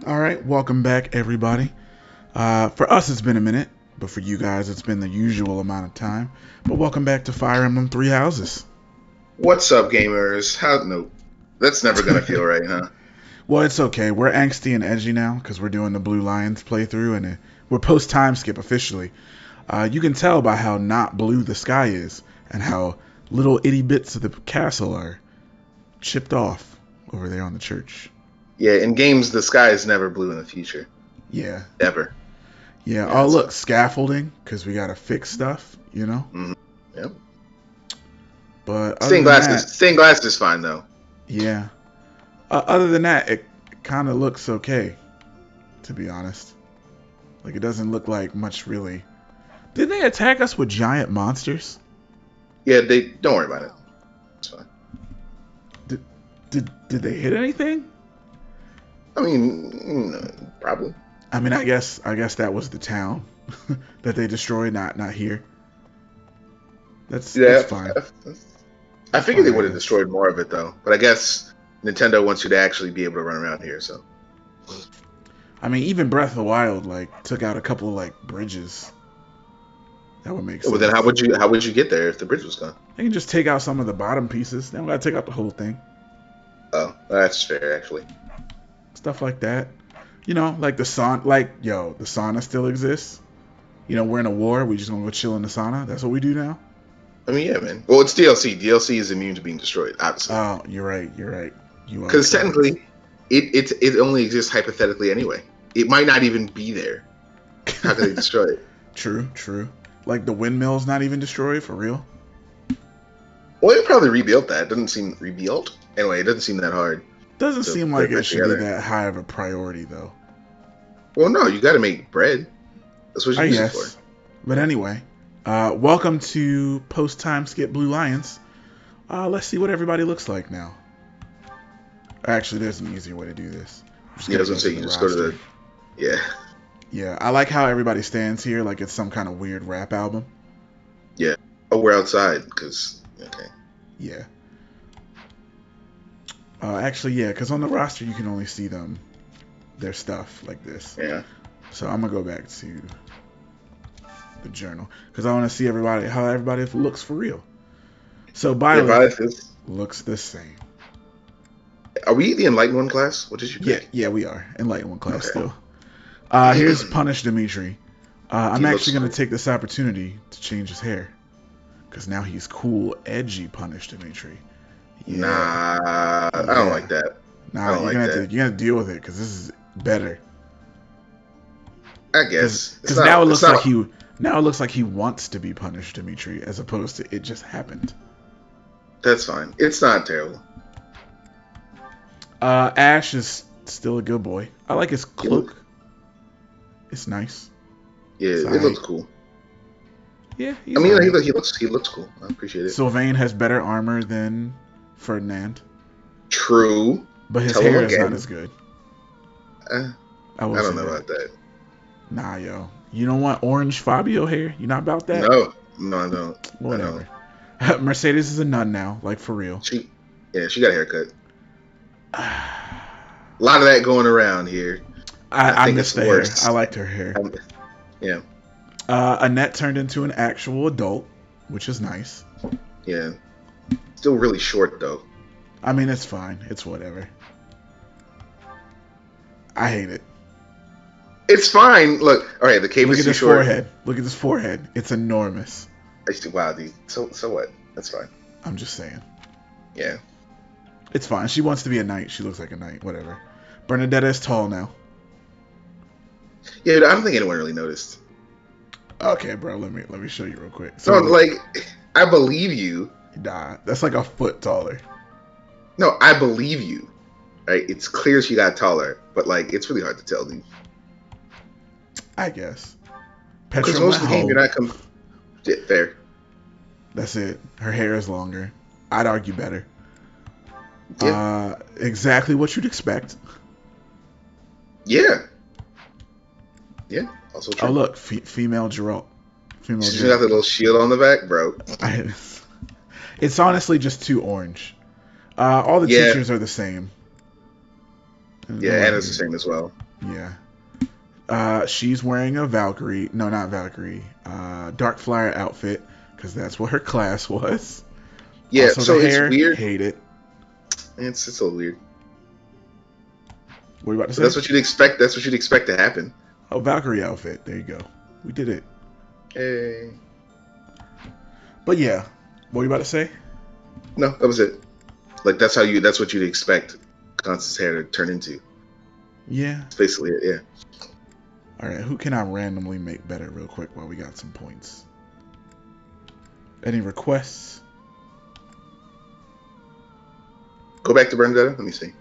All right, welcome back, everybody. For us, it's been a minute, but for you guys, it's been the usual amount of time. But welcome back to Fire Emblem Three Houses. What's up, gamers? How? No, that's never gonna feel right, huh? Well, it's okay. We're angsty and edgy now because we're doing the Blue Lions playthrough, and we're post time skip officially. You can tell by how not blue the sky is, and how little itty bits of the castle are chipped off over there on the church. Yeah, in games, the sky is never blue in the future, Yeah. ever. Yeah. Oh, look, scaffolding because we gotta fix stuff. Mm-hmm. Yep. But Stained glass is fine though. yeah. Other than that, it kind of looks okay, to be honest. Like, it doesn't look like much really. Did they attack us with giant monsters? Yeah, they don't worry about it. It's fine. Did they hit anything? I mean, probably. I mean, I guess that was the town that they destroyed, not here. That's fine. I figured they would have destroyed more of it though, but I guess Nintendo wants you to actually be able to run around here. So, I mean, even Breath of the Wild took out a couple of bridges. That would make sense. Well, then how would you get there if the bridge was gone? They can just take out some of the bottom pieces. They don't gotta take out the whole thing. Oh, that's fair actually. Stuff like that. Like the sauna. The sauna still exists. We're in a war. We just gonna go chill in the sauna. That's what we do now. I mean, yeah, man. Well, it's DLC. DLC is immune to being destroyed, obviously. Oh, you're right. Because technically, it only exists hypothetically anyway. It might not even be there. How could they destroy it? True. Like the windmill's not even destroyed for real. Well, they probably rebuilt that. It doesn't seem rebuilt. Anyway, it doesn't seem that hard. Doesn't seem like it should be that high of a priority, though. Well, no, you got to make bread. That's what you use it for. But anyway, welcome to post time skip Blue Lions. Let's see what everybody looks like now. Actually, there's an easier way to do this. Yeah, I was gonna say you just go to the. Yeah. Yeah, I like how everybody stands here like it's some kind of weird rap album. Yeah. Oh, we're outside because. Okay. Yeah. Actually, yeah, because on the roster you can only see their stuff like this. Yeah. So I'm gonna go back to the journal because I want to see how everybody looks for real. So Byleth looks the same. Are we the Enlightened One class? What did you pick? Yeah, we are Enlightened One class still. Here's Punish Dimitri. I'm actually gonna take this opportunity to change his hair because now he's cool, edgy Punish Dimitri. Yeah. Nah, I don't like that. Nah, you're gonna deal with it because this is better. I guess because now it looks like he wants to be punished, Dimitri, as opposed to it just happened. That's fine. It's not terrible. Ash is still a good boy. I like his cloak. It's nice. Yeah, it looks cool. Yeah, I mean, he looks cool. I appreciate it. Sylvain has better armor than Ferdinand. True. But his hair is not as good. I don't know about that. Nah, yo. You don't want orange Fabio hair? You not about that? No, I don't. Whatever. Mercedes is a nun now, like for real. She got a haircut. A lot of that going around here. I missed the hair. I liked her hair. Yeah. Annette turned into an actual adult, which is nice. Yeah. Still really short though. I mean, it's fine. It's whatever. I hate it. It's fine. Look, all right. The cape is too short. Forehead. Look at this forehead. It's enormous. Wow, dude. So what? That's fine. I'm just saying. Yeah. It's fine. She wants to be a knight. She looks like a knight. Whatever. Bernadetta is tall now. Yeah, I don't think anyone really noticed. Okay, bro. Let me show you real quick. So, I believe you. Nah, that's like a foot taller. No, I believe you. Right? It's clear she got taller, but it's really hard to tell, dude. I guess. Because most of the game, you're not Yeah, fair. That's it. Her hair is longer. I'd argue better. Yeah. Exactly what you'd expect. Yeah. Yeah. Also true. Oh look, female Geralt. She's got the little shield on the back, bro. It's honestly just too orange. All the teachers are the same. Yeah, Anna's the same as well. Yeah. She's wearing a Valkyrie. No, not Valkyrie. Dark Flyer outfit, because that's what her class was. Yeah, Also, so the it's hair, weird. hate it. It's a little weird. What are you about to But say? that's what you'd expect. That's what you'd expect to happen. Oh, Valkyrie outfit. There you go. We did it. Hey. But yeah, what are you about to say? No, that was it. Like that's what you'd expect Constance's hair to turn into. Yeah. That's basically it, yeah. Alright, who can I randomly make better real quick while we got some points? Any requests? Go back to Bernadetta, let me see.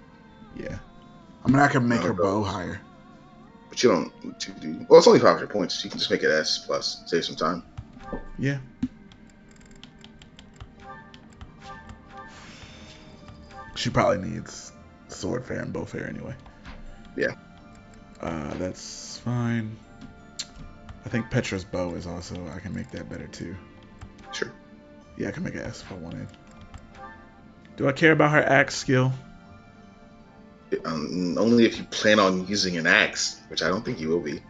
Yeah. I mean, I can make her bow higher. But you don't need to do... Well, it's only 500 points. You can just make it S+, save some time. Yeah. She probably needs sword fair and bow fair anyway. Yeah. That's fine. I think Petra's bow is also... I can make that better too. Sure. Yeah, I can make an S if I wanted. Do I care about her axe skill? Only if you plan on using an axe, which I don't think you will be.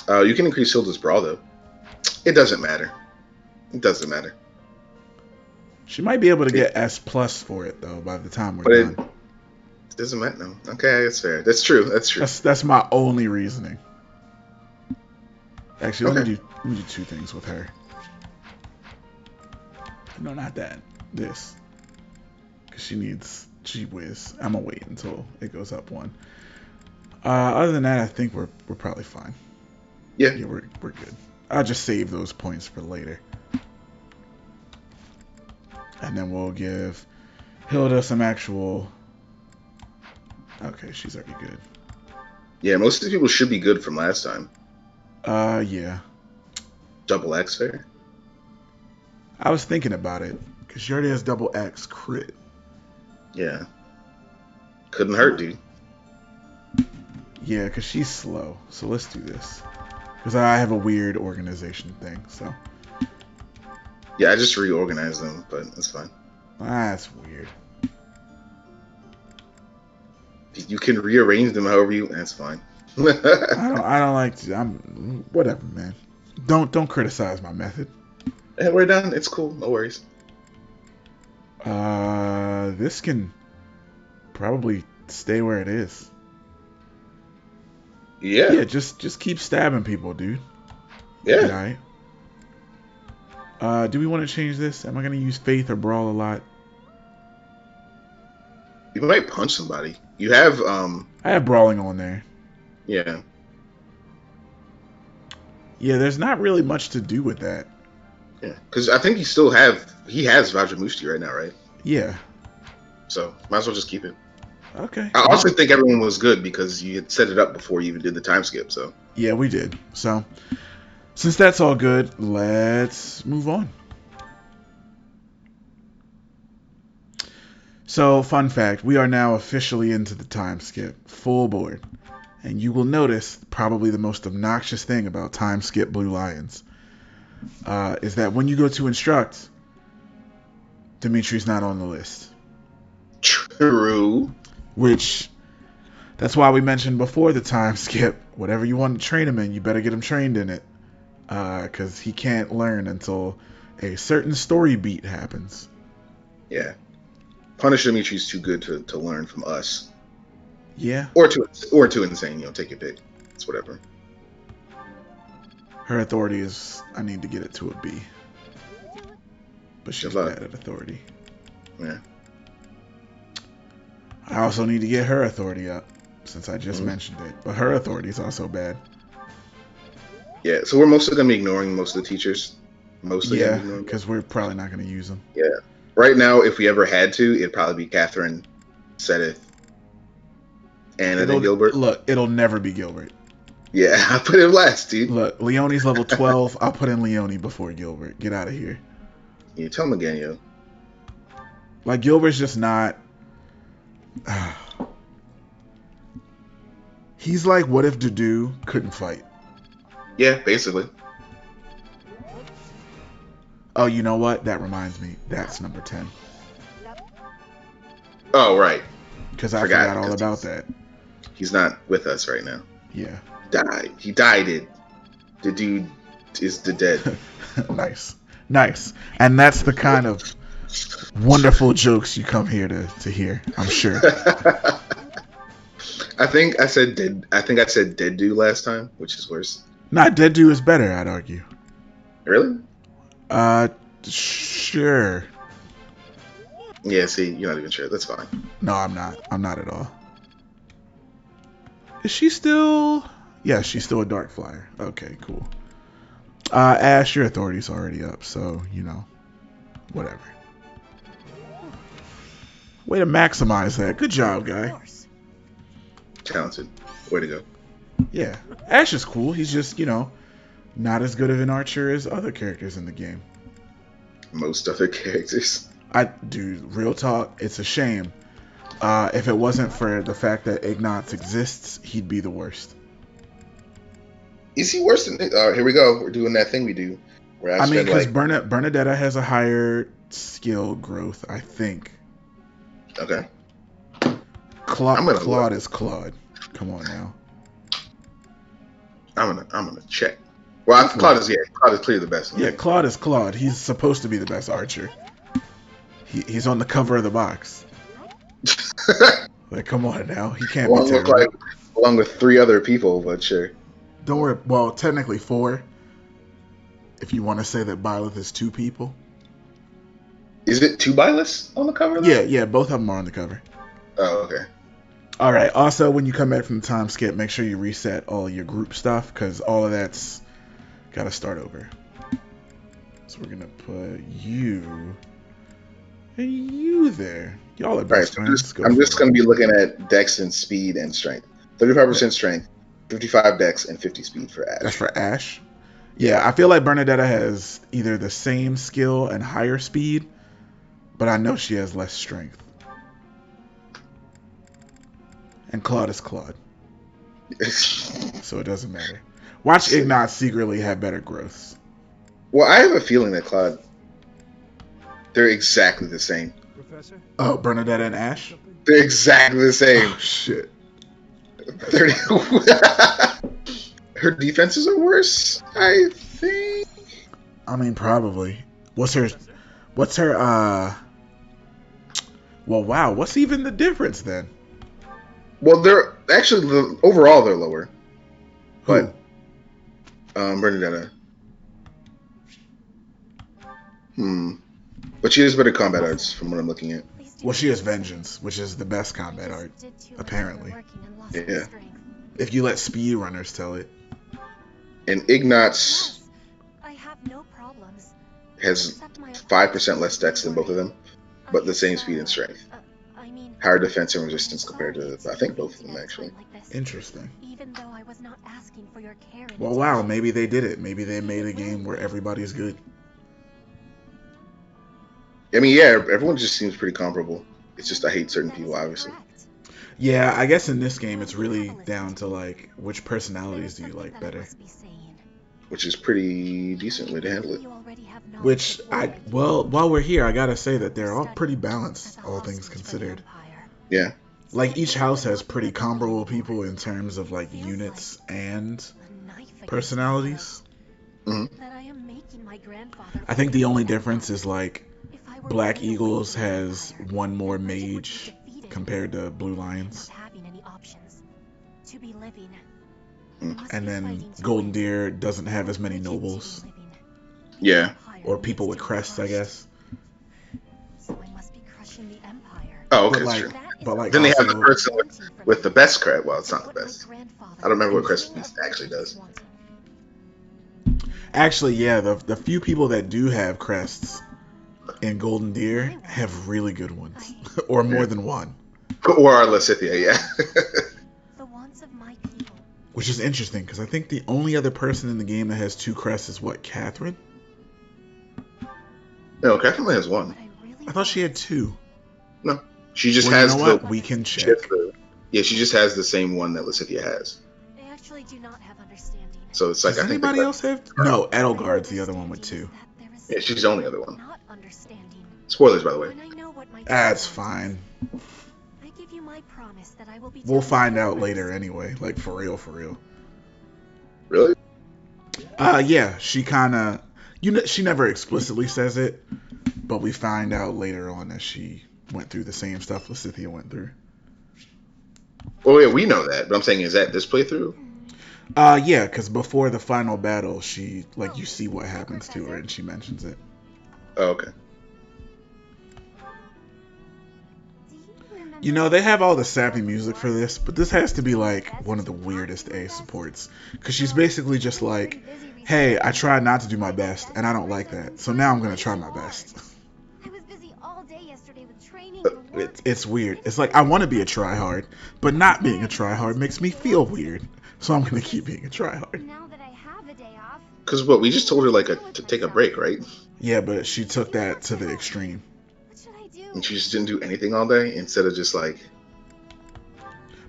Nah. You can increase Hilda's brawl, though. It doesn't matter. It doesn't matter. She might be able to get S+ for it, though, by the time we're done. It doesn't matter, no. Okay, that's fair. That's true. That's true. That's my only reasoning. Actually, let me do two things with her. No, not that. This. Because she needs Gee Whiz. I'm going to wait until it goes up one. Other than that, I think we're probably fine. Yeah. Yeah, we're good. I'll just save those points for later. And then we'll give Hilda some actual... Okay, she's already good. Yeah, most of the people should be good from last time. Yeah. Double X fair? I was thinking about it. Because she already has double X crit. Yeah. Couldn't hurt, dude. Yeah, because she's slow. So let's do this. Because I have a weird organization thing, so... Yeah, I just reorganized them, but it's fine. That's weird. You can rearrange them however you... That's fine. I don't like to... Whatever, man. Don't criticize my method. And we're done. It's cool. No worries. This can probably stay where it is. Yeah. Yeah, just keep stabbing people, dude. Yeah. Alright. Do we want to change this? Am I going to use Faith or Brawl a lot? You might punch somebody. You have, I have Brawling on there. Yeah. Yeah, there's not really much to do with that. Yeah. Because I think he has Vajramushti right now, right? Yeah. So, might as well just keep it. Okay. I also think everyone was good because you had set it up before you even did the time skip, so. Yeah, we did. So, since that's all good, let's move on. So, fun fact, we are now officially into the time skip, full board. And you will notice probably the most obnoxious thing about time skip Blue Lions is that when you go to instruct, Dimitri's not on the list. True. Which, that's why we mentioned before the time skip, whatever you want to train him in, you better get him trained in it. Because he can't learn until a certain story beat happens. Yeah. Punish Dimitri's too good to learn from us. Yeah. Or too insane, take your pick. It's whatever. Her authority is, I need to get it to a B. But she's bad at authority. Yeah. I also need to get her authority up, since I just mentioned it. But her authority is also bad. Yeah, so we're mostly going to be ignoring most of the teachers. Yeah, because we're probably not going to use them. Yeah. Right now, if we ever had to, it'd probably be Catherine, Sedith, and then Gilbert. Look, it'll never be Gilbert. Yeah, I put him last, dude. Look, Leonie's level 12. I'll put in Leonie before Gilbert. Get out of here. Yeah, tell him again, yo. Like, Gilbert's just not... He's like, what if Dudu couldn't fight? Yeah, basically. Oh, you know what? That reminds me. That's number 10. Oh, right. Because I forgot all about that. He's not with us right now. Yeah. Died. He died. The dude is the dead. Nice. And that's the kind of wonderful jokes you come here to hear, I'm sure. I think I said dead dude last time, which is worse. Nah, dead dude is better, I'd argue. Really? Sure. Yeah, see, you're not even sure. That's fine. No, I'm not. I'm not at all. Is she still... Yeah, she's still a dark flyer. Okay, cool. Ash, your authority's already up, so, you know, whatever. Way to maximize that. Good job, guy. Talented. Way to go. Yeah. Ash is cool. He's just, you know, not as good of an archer as other characters in the game. Most other characters. Dude, real talk, it's a shame. If it wasn't for the fact that Ignatz exists, he'd be the worst. Is he worse than... here we go. We're doing that thing we do. Where I mean, because Bernadetta has a higher skill growth, I think. Okay. Claude is Claude. Come on now. I'm gonna check. Well, Claude is clearly the best. Yeah, Claude is Claude. He's supposed to be the best archer. He's on the cover of the box. Like, come on now. He can't be terrible. Along with 3 other people, but sure. Don't worry. Well, technically 4. If you want to say that Byleth is 2 people. Is it 2 Byleths on the cover? Yeah, both of them are on the cover. Oh, okay. All right. Also, when you come back from the time skip, make sure you reset all your group stuff because all of that's got to start over. So we're going to put you and you there. Y'all are best friends. I'm just going to be looking at dex and speed and strength. 35% strength, 55 dex, and 50 speed for Ash. That's for Ash? Yeah, I feel like Bernadetta has either the same skill and higher speed, but I know she has less strength. And Claude is Claude. So it doesn't matter. Watch Ignatz secretly have better growths. Well, I have a feeling that Claude... They're exactly the same. Professor? Oh, Bernadetta and Ash? They're exactly the same. Oh, shit. Her defenses are worse, I think. I mean, probably. What's her... Well, wow. What's even the difference then? Well, they're actually overall they're lower, but Bernadetta. But she has better combat arts from what I'm looking at. Well, she has Vengeance, which is the best combat art, apparently. Yeah. If you let speedrunners tell it. And Ignatz has 5% less dex than both of them, but the same speed and strength. Higher defense and resistance compared to, I think, both of them, actually. Interesting. Well, wow, maybe they did it. Maybe they made a game where everybody's good. I mean, yeah, everyone just seems pretty comparable. It's just I hate certain people, obviously. Yeah, I guess in this game it's really down to, like, which personalities do you like better. Which is pretty decent way to handle it. Which, well, while we're here, I gotta say that they're all pretty balanced, all things considered. Yeah. Like, each house has pretty comparable people in terms of, like, units and personalities. Mm-hmm. I think the only difference is, like, Black Eagles has one more mage compared to Blue Lions. And then Golden Deer doesn't have as many nobles. Yeah. Or people with crests, I guess. Oh, okay, that's true. But like then they also, have the person with the best crest. Well, it's not the best. I don't remember what crest actually does. Actually, yeah, the few people that do have crests in Golden Deer have really good ones. Or more than one. Or our Lysithia, yeah. Which is interesting, because I think the only other person in the game that has 2 crests is what, Catherine? No, Catherine only has 1. I thought she had 2. No. She just has the... What? We can check. Yeah, she just has the same one that Lysithia has. They actually do not have understanding. So it's like, Does anybody else have? No, Edelgard's the other one with 2. Yeah, she's the only other one. Spoilers, by the way. That's fine. I promise that I will be. We'll find out later anyway, like for real, for real. Really? Yeah, she kind of, she never explicitly says it, but we find out later on that she went through the same stuff Lysithea went through. Well, yeah, we know that, but I'm saying, is that this playthrough? Yeah, because before the final battle, she, like, you see what happens to her, and she mentions it. Oh, okay. You know, they have all the sappy music for this, but this has to be, like, one of the weirdest A supports. Because she's basically just like, hey, I tried not to do my best, and I don't like that, so now I'm going to try my best. I was busy all day yesterday with training. It's weird. It's like, I want to be a tryhard, but not being a tryhard makes me feel weird. So I'm going to keep being a tryhard. Now that I have a day off. Because what, we just told her, like, to take a break, right? Yeah, but she took that to the extreme. What should I do? And she just didn't do anything all day instead of just, like...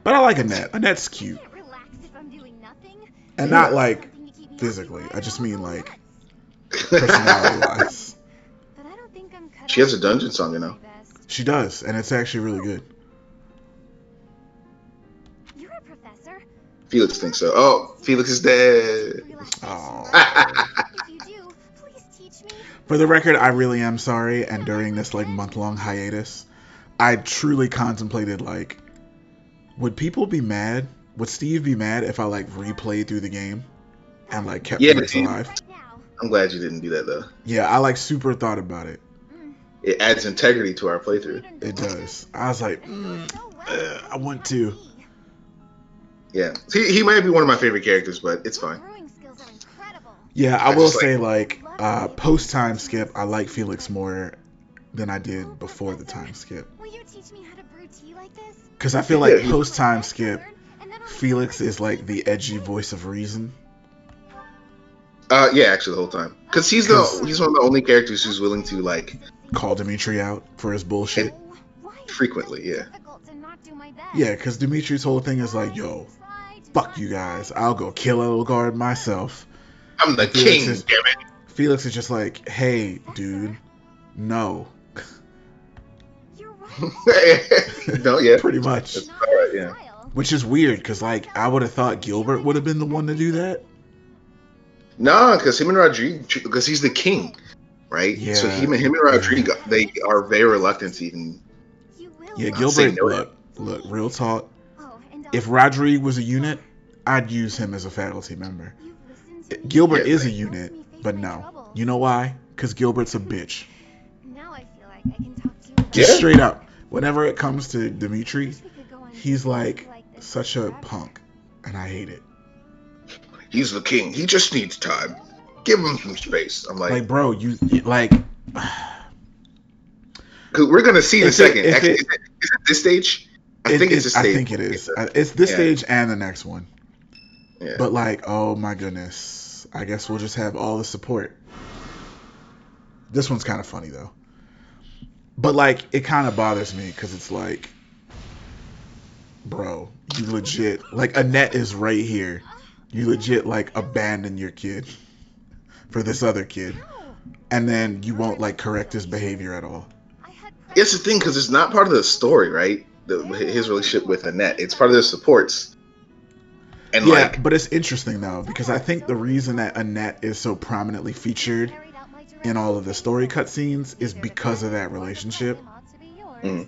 But I like Annette. Annette's cute. I can't relax if I'm doing nothing. And not, like, physically. I just mean, like, personality-wise. But I don't think I'm cut She has out a dungeon song, you know. for my best. She does, and it's actually really good. You're a professor. Felix thinks so. Oh, Felix is dead. Oh. If you do, please teach me. For the record, I really am sorry, and during this, like, month-long hiatus, I truly contemplated, like, would people be mad? Would Steve be mad if I, like, replayed through the game and, like, kept Felix alive? Right now. I'm glad you didn't do that, though. Yeah, I, like, super thought about it. It adds integrity to our playthrough. It does. I was like, I want to. Yeah. He might be one of my favorite characters, but it's fine. Brewing skills are incredible. Yeah, I I will just say, like, post-time skip, I like Felix more than I did before the time skip. Will you teach me how to brew tea like this? Because I feel like Yeah. post-time skip, Felix is, like, the edgy voice of reason. Yeah, actually, the whole time. Because he's one of the only characters who's willing to, like... Call Dimitri out for his bullshit. Frequently, yeah. Yeah, because Dimitri's whole thing is like, yo, fuck you guys. I'll go kill Edelgard myself. I'm the king, damn it. Felix is just like, hey, dude, no. You're right. No, yeah. Pretty much. That's all right, yeah. Which is weird, because, like, I would have thought Gilbert would have been the one to do that. Nah, because him and Rodrigue, because he's the king, right? Yeah. So him and Rodrigue, they are very reluctant to even... Yeah, say Gilbert, no. look, real talk. If Rodrigue was a unit, I'd use him as a faculty member. Gilbert Yeah, is a unit, but no. You know why? Because Gilbert's a bitch. Now I feel like I can talk to you. Just Yeah. straight up. Whenever it comes to Dimitri, he's like such a punk, and I hate it. He's the king. He just needs time. Give him some space. I'm like, Like, bro, you like. because we're gonna see in a If it- second. if Actually, it- is it this stage? I think it's this I stage. think it is. It's this Yeah. stage and the next one. Yeah. But like, oh my goodness, I guess we'll just have all the support. This one's kind of funny though. But like, it kind of bothers me because it's like, bro, you legit, like, Annette is right here. You legit, like, abandon your kid for this other kid. And then you won't, like, correct his behavior at all. It's the thing, because it's not part of the story, right? His relationship with Annette. It's part of the supports. And Yeah, like, but it's interesting, though, because I think the reason that Annette is so prominently featured in all of the story cutscenes is because of that relationship. Mm.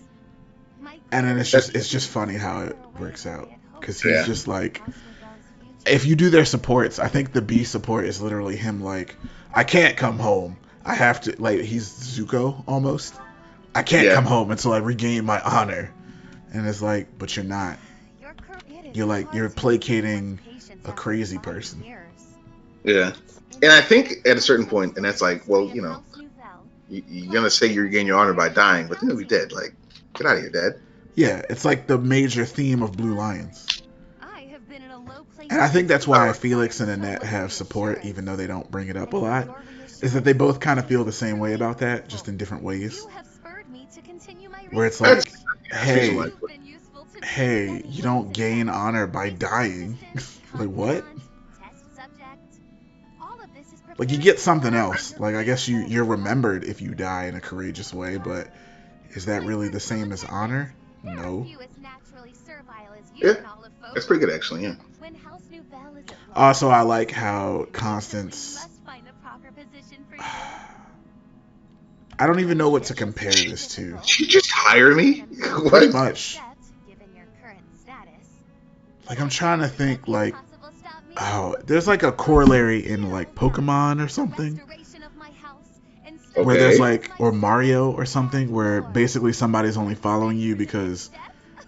And then it's just funny how it works out. Because he's Yeah. just like, if you do their supports, I think the B support is literally him like, I can't come home. I have to, like, he's Zuko almost. I can't Yeah. come home until I regain my honor. And it's like, but you're not. You're like, you're placating a crazy person. yeah. And I think at a certain point, and that's like, well, you know, you're gonna say you regain your honor by dying, but then you'll be dead. Like, get out of here, Dad. Yeah, it's like the major theme of Blue Lions. And I think that's why Felix and Annette have support, even though they don't bring it up a lot, is that they both kind of feel the same way about that, just in different ways. Where it's like, hey, you don't gain honor by dying. Like, what? Like, you get something else. Like, I guess you're remembered if you die in a courageous way, but is that really the same as honor? No. literally servile as you Yeah, and all of folks. that's pretty good actually. Yeah. When House Nouvelle is at war, Also, I like how we Constance. must find the proper position for you. I don't even know what to compare this to. Did you just hire me? Pretty What? much. Given your current status. Like, I'm trying to think, like, Possible stop me. oh, there's like a corollary in like Pokemon or something. Restoration of my house and Where there's Okay. like, or Mario or something, where basically somebody's only following you because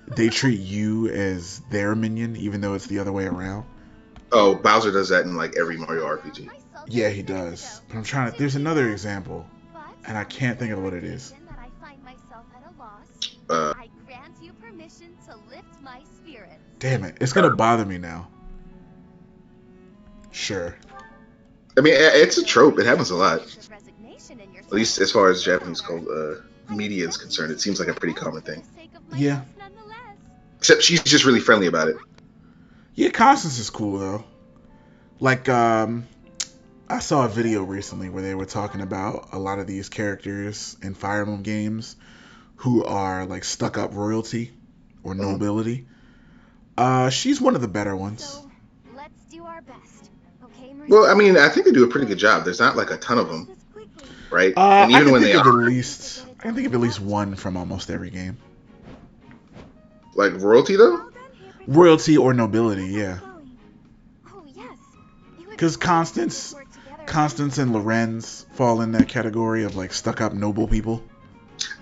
they treat you as their minion, even though it's the other way around. Oh, Bowser does that in like every Mario RPG. Yeah, he does. But I'm trying to, there's another example, and I can't think of what it is. That I find myself at a loss. Uh, I grant you permission to lift my spirits. Damn it, it's gonna bother me now. Sure. I mean, it's a trope. It happens a lot. At At least as far as Japanese media is concerned, it seems like a pretty common thing. Yeah. Except she's just really friendly about it. Yeah, Constance is cool though. Like, I saw a video recently where they were talking about a lot of these characters in Fire Emblem games who are like stuck up royalty or nobility. She's one of the better ones. So, let's do our best. Okay, Marie? Well, I mean, I think they do a pretty good job. There's not like a ton of them, right? I And even can when think they of are, I can think of at least one from almost every game. like royalty though. Royalty or nobility, yeah. Oh, yes. Because Constance and Lorenz fall in that category of like stuck up noble people.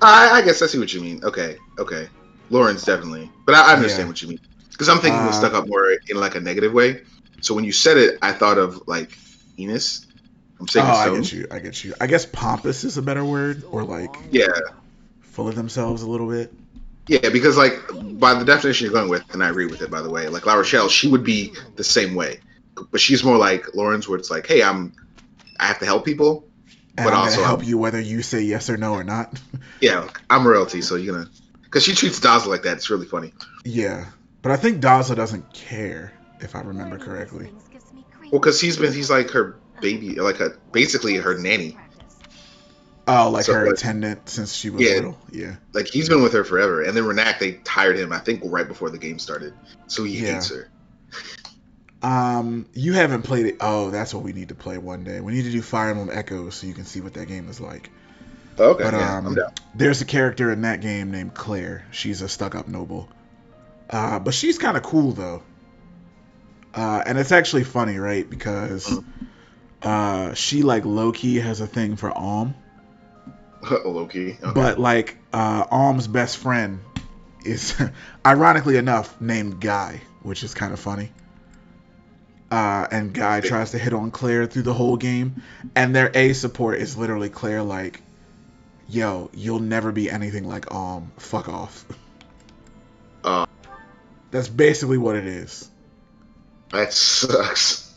I guess I see what you mean. Okay. Lawrence definitely, but I understand Yeah. what you mean. Because I'm thinking of stuck up more in like a negative way. So when you said it, I thought of like Enos from Sacred Stone. I get you. I guess pompous is a better word, or like Yeah. full of themselves a little bit. Yeah, because like by the definition you're going with, and I agree with it by the way, like La Rochelle, she would be the same way, but she's more like Lawrence, where it's like, hey, I have to help people, And but I'm also gonna help you whether you say yes or no or not. yeah, I'm royalty, so you're gonna, because she treats Dazzle like that. It's really funny. Yeah, but I think Dazzle doesn't care, if I remember correctly. Well, because he's like her baby, like basically her nanny. Oh, like So, her like, attendant since she was yeah. little. Yeah. Like he's been with her forever, and then Renak, they hired him, I think, right before the game started, so he Yeah. hates her. You haven't played it. Oh, that's what we need to play one day. We need to do Fire Emblem Echoes so you can see what that game is like. Okay, But yeah, I'm down. there's a character in that game named Claire. She's a stuck-up noble. But she's kind of cool though. And it's actually funny, right? Because she like low-key has a thing for Alm. Loki. Okay. But like Alm's best friend is ironically enough named Guy, which is kind of funny. And Guy tries to hit on Claire through the whole game, and their A support is literally Claire like, yo, you'll never be anything like Alm. Fuck off. That's basically what it is. That sucks.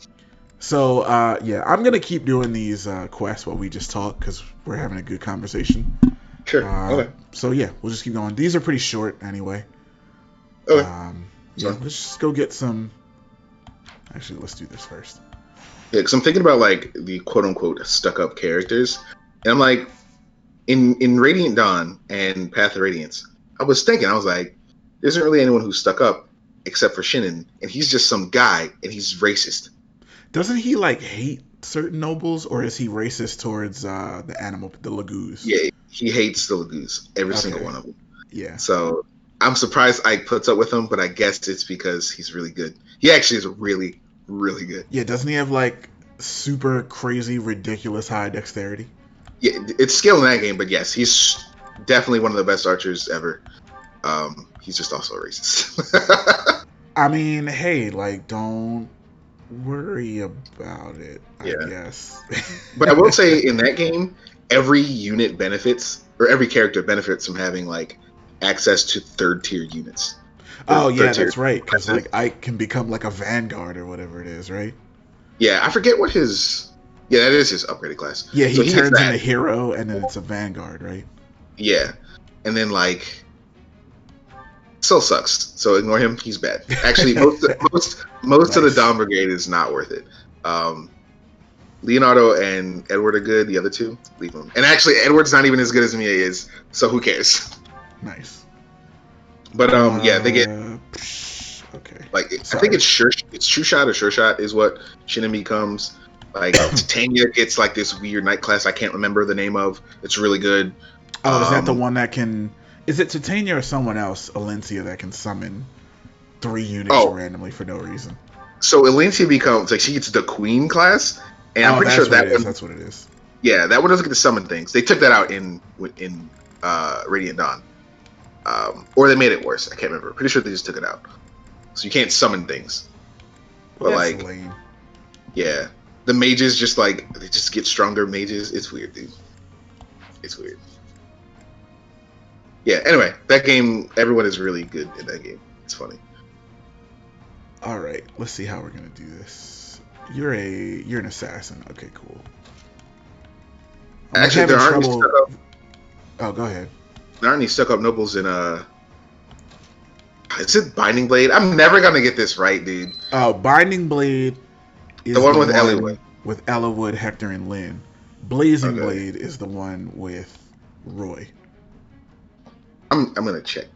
So, yeah, I'm going to keep doing these quests while we just talk because we're having a good conversation. Sure. Okay. So, yeah, we'll just keep going. These are pretty short anyway. Okay. Yeah, let's just go get some... Actually, let's do this first. Yeah, because I'm thinking about like the quote-unquote stuck-up characters, and I'm like, in Radiant Dawn and Path of Radiance, I was like, there isn't really anyone who's stuck up except for Shinnon, and he's just some guy, and he's racist. Doesn't he like hate certain nobles, or is he racist towards the Laguz? Yeah, he hates the Laguz, every single one of them. Yeah. So I'm surprised Ike puts up with him, but I guess it's because he's really good. He actually is really, really good. Yeah, doesn't he have like super crazy, ridiculous high dexterity? Yeah, it's skill in that game, but yes, he's definitely one of the best archers ever. He's just also a racist. I mean, hey, like, don't worry about it, I guess. But I will say, in that game, every unit benefits, or every character benefits from having, like, access to third-tier units. Oh, yeah, that's right, because, like, Ike can become, like, a Vanguard or whatever it is, right? Yeah, I forget what his... Yeah, that is his upgraded class. Yeah, so he turns into Hero, and then it's a Vanguard, right? Yeah, and then, like... Still sucks, so ignore him. He's bad. Actually, most of the Dawn Brigade is not worth it. Leonardo and Edward are good. The other two, leave them. And actually, Edward's not even as good as Mia is, so who cares? Nice. But yeah, they get Okay. Like I Sorry. think it's True Shot or Sure Shot is what Shinnon becomes. Like Titania gets like this weird night class I can't remember the name of. It's really good. Oh, is that the one that can? Is it Titania or someone else, Alencia, that can summon 3 units Oh. randomly for no reason? So Alencia becomes like she gets the Queen class, and I'm pretty that's sure what that it is. one. That's what it is. Yeah, that one doesn't get to summon things. They took that out in Radiant Dawn, or they made it worse. I can't remember. Pretty sure they just took it out, so you can't summon things. Well, But that's like, lame. yeah, the mages just like they just get stronger. Mages, it's weird, dude. It's weird. Yeah. Anyway, that game, everyone is really good in that game. It's funny. All right, let's see how we're gonna do this. You're an assassin. Okay, cool. I'm Actually, there having aren't trouble. any stuck up. Oh, go ahead. There aren't any stuck up nobles in Is it Binding Blade? I'm never gonna get this right, dude. Oh, Binding Blade is The one with Eliwood. With Eliwood, Hector, and Lynn. Blazing Okay. Blade is the one with Roy. I'm gonna check.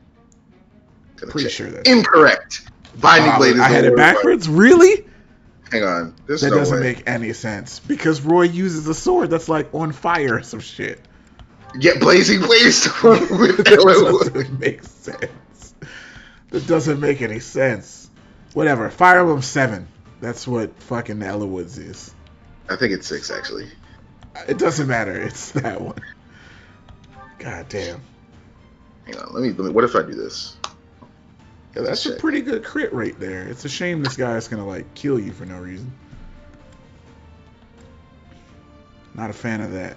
Pretty sure that's incorrect. Binding Blade is I the had it one- backwards? Really? Hang on. There's That no doesn't way. make any sense because Roy uses a sword that's like on fire or some shit. Yeah, Blazing Blade is the one with That Eliwood. doesn't make sense. That doesn't make any sense. Whatever. Fire Emblem 7. That's what fucking Eliwood's is. I think it's 6 actually. It doesn't matter. It's that one. God damn. Hang on. Let me. What if I do this? Yeah, that's a check. pretty good crit rate there. It's a shame this guy's gonna like kill you for no reason. Not a fan of that.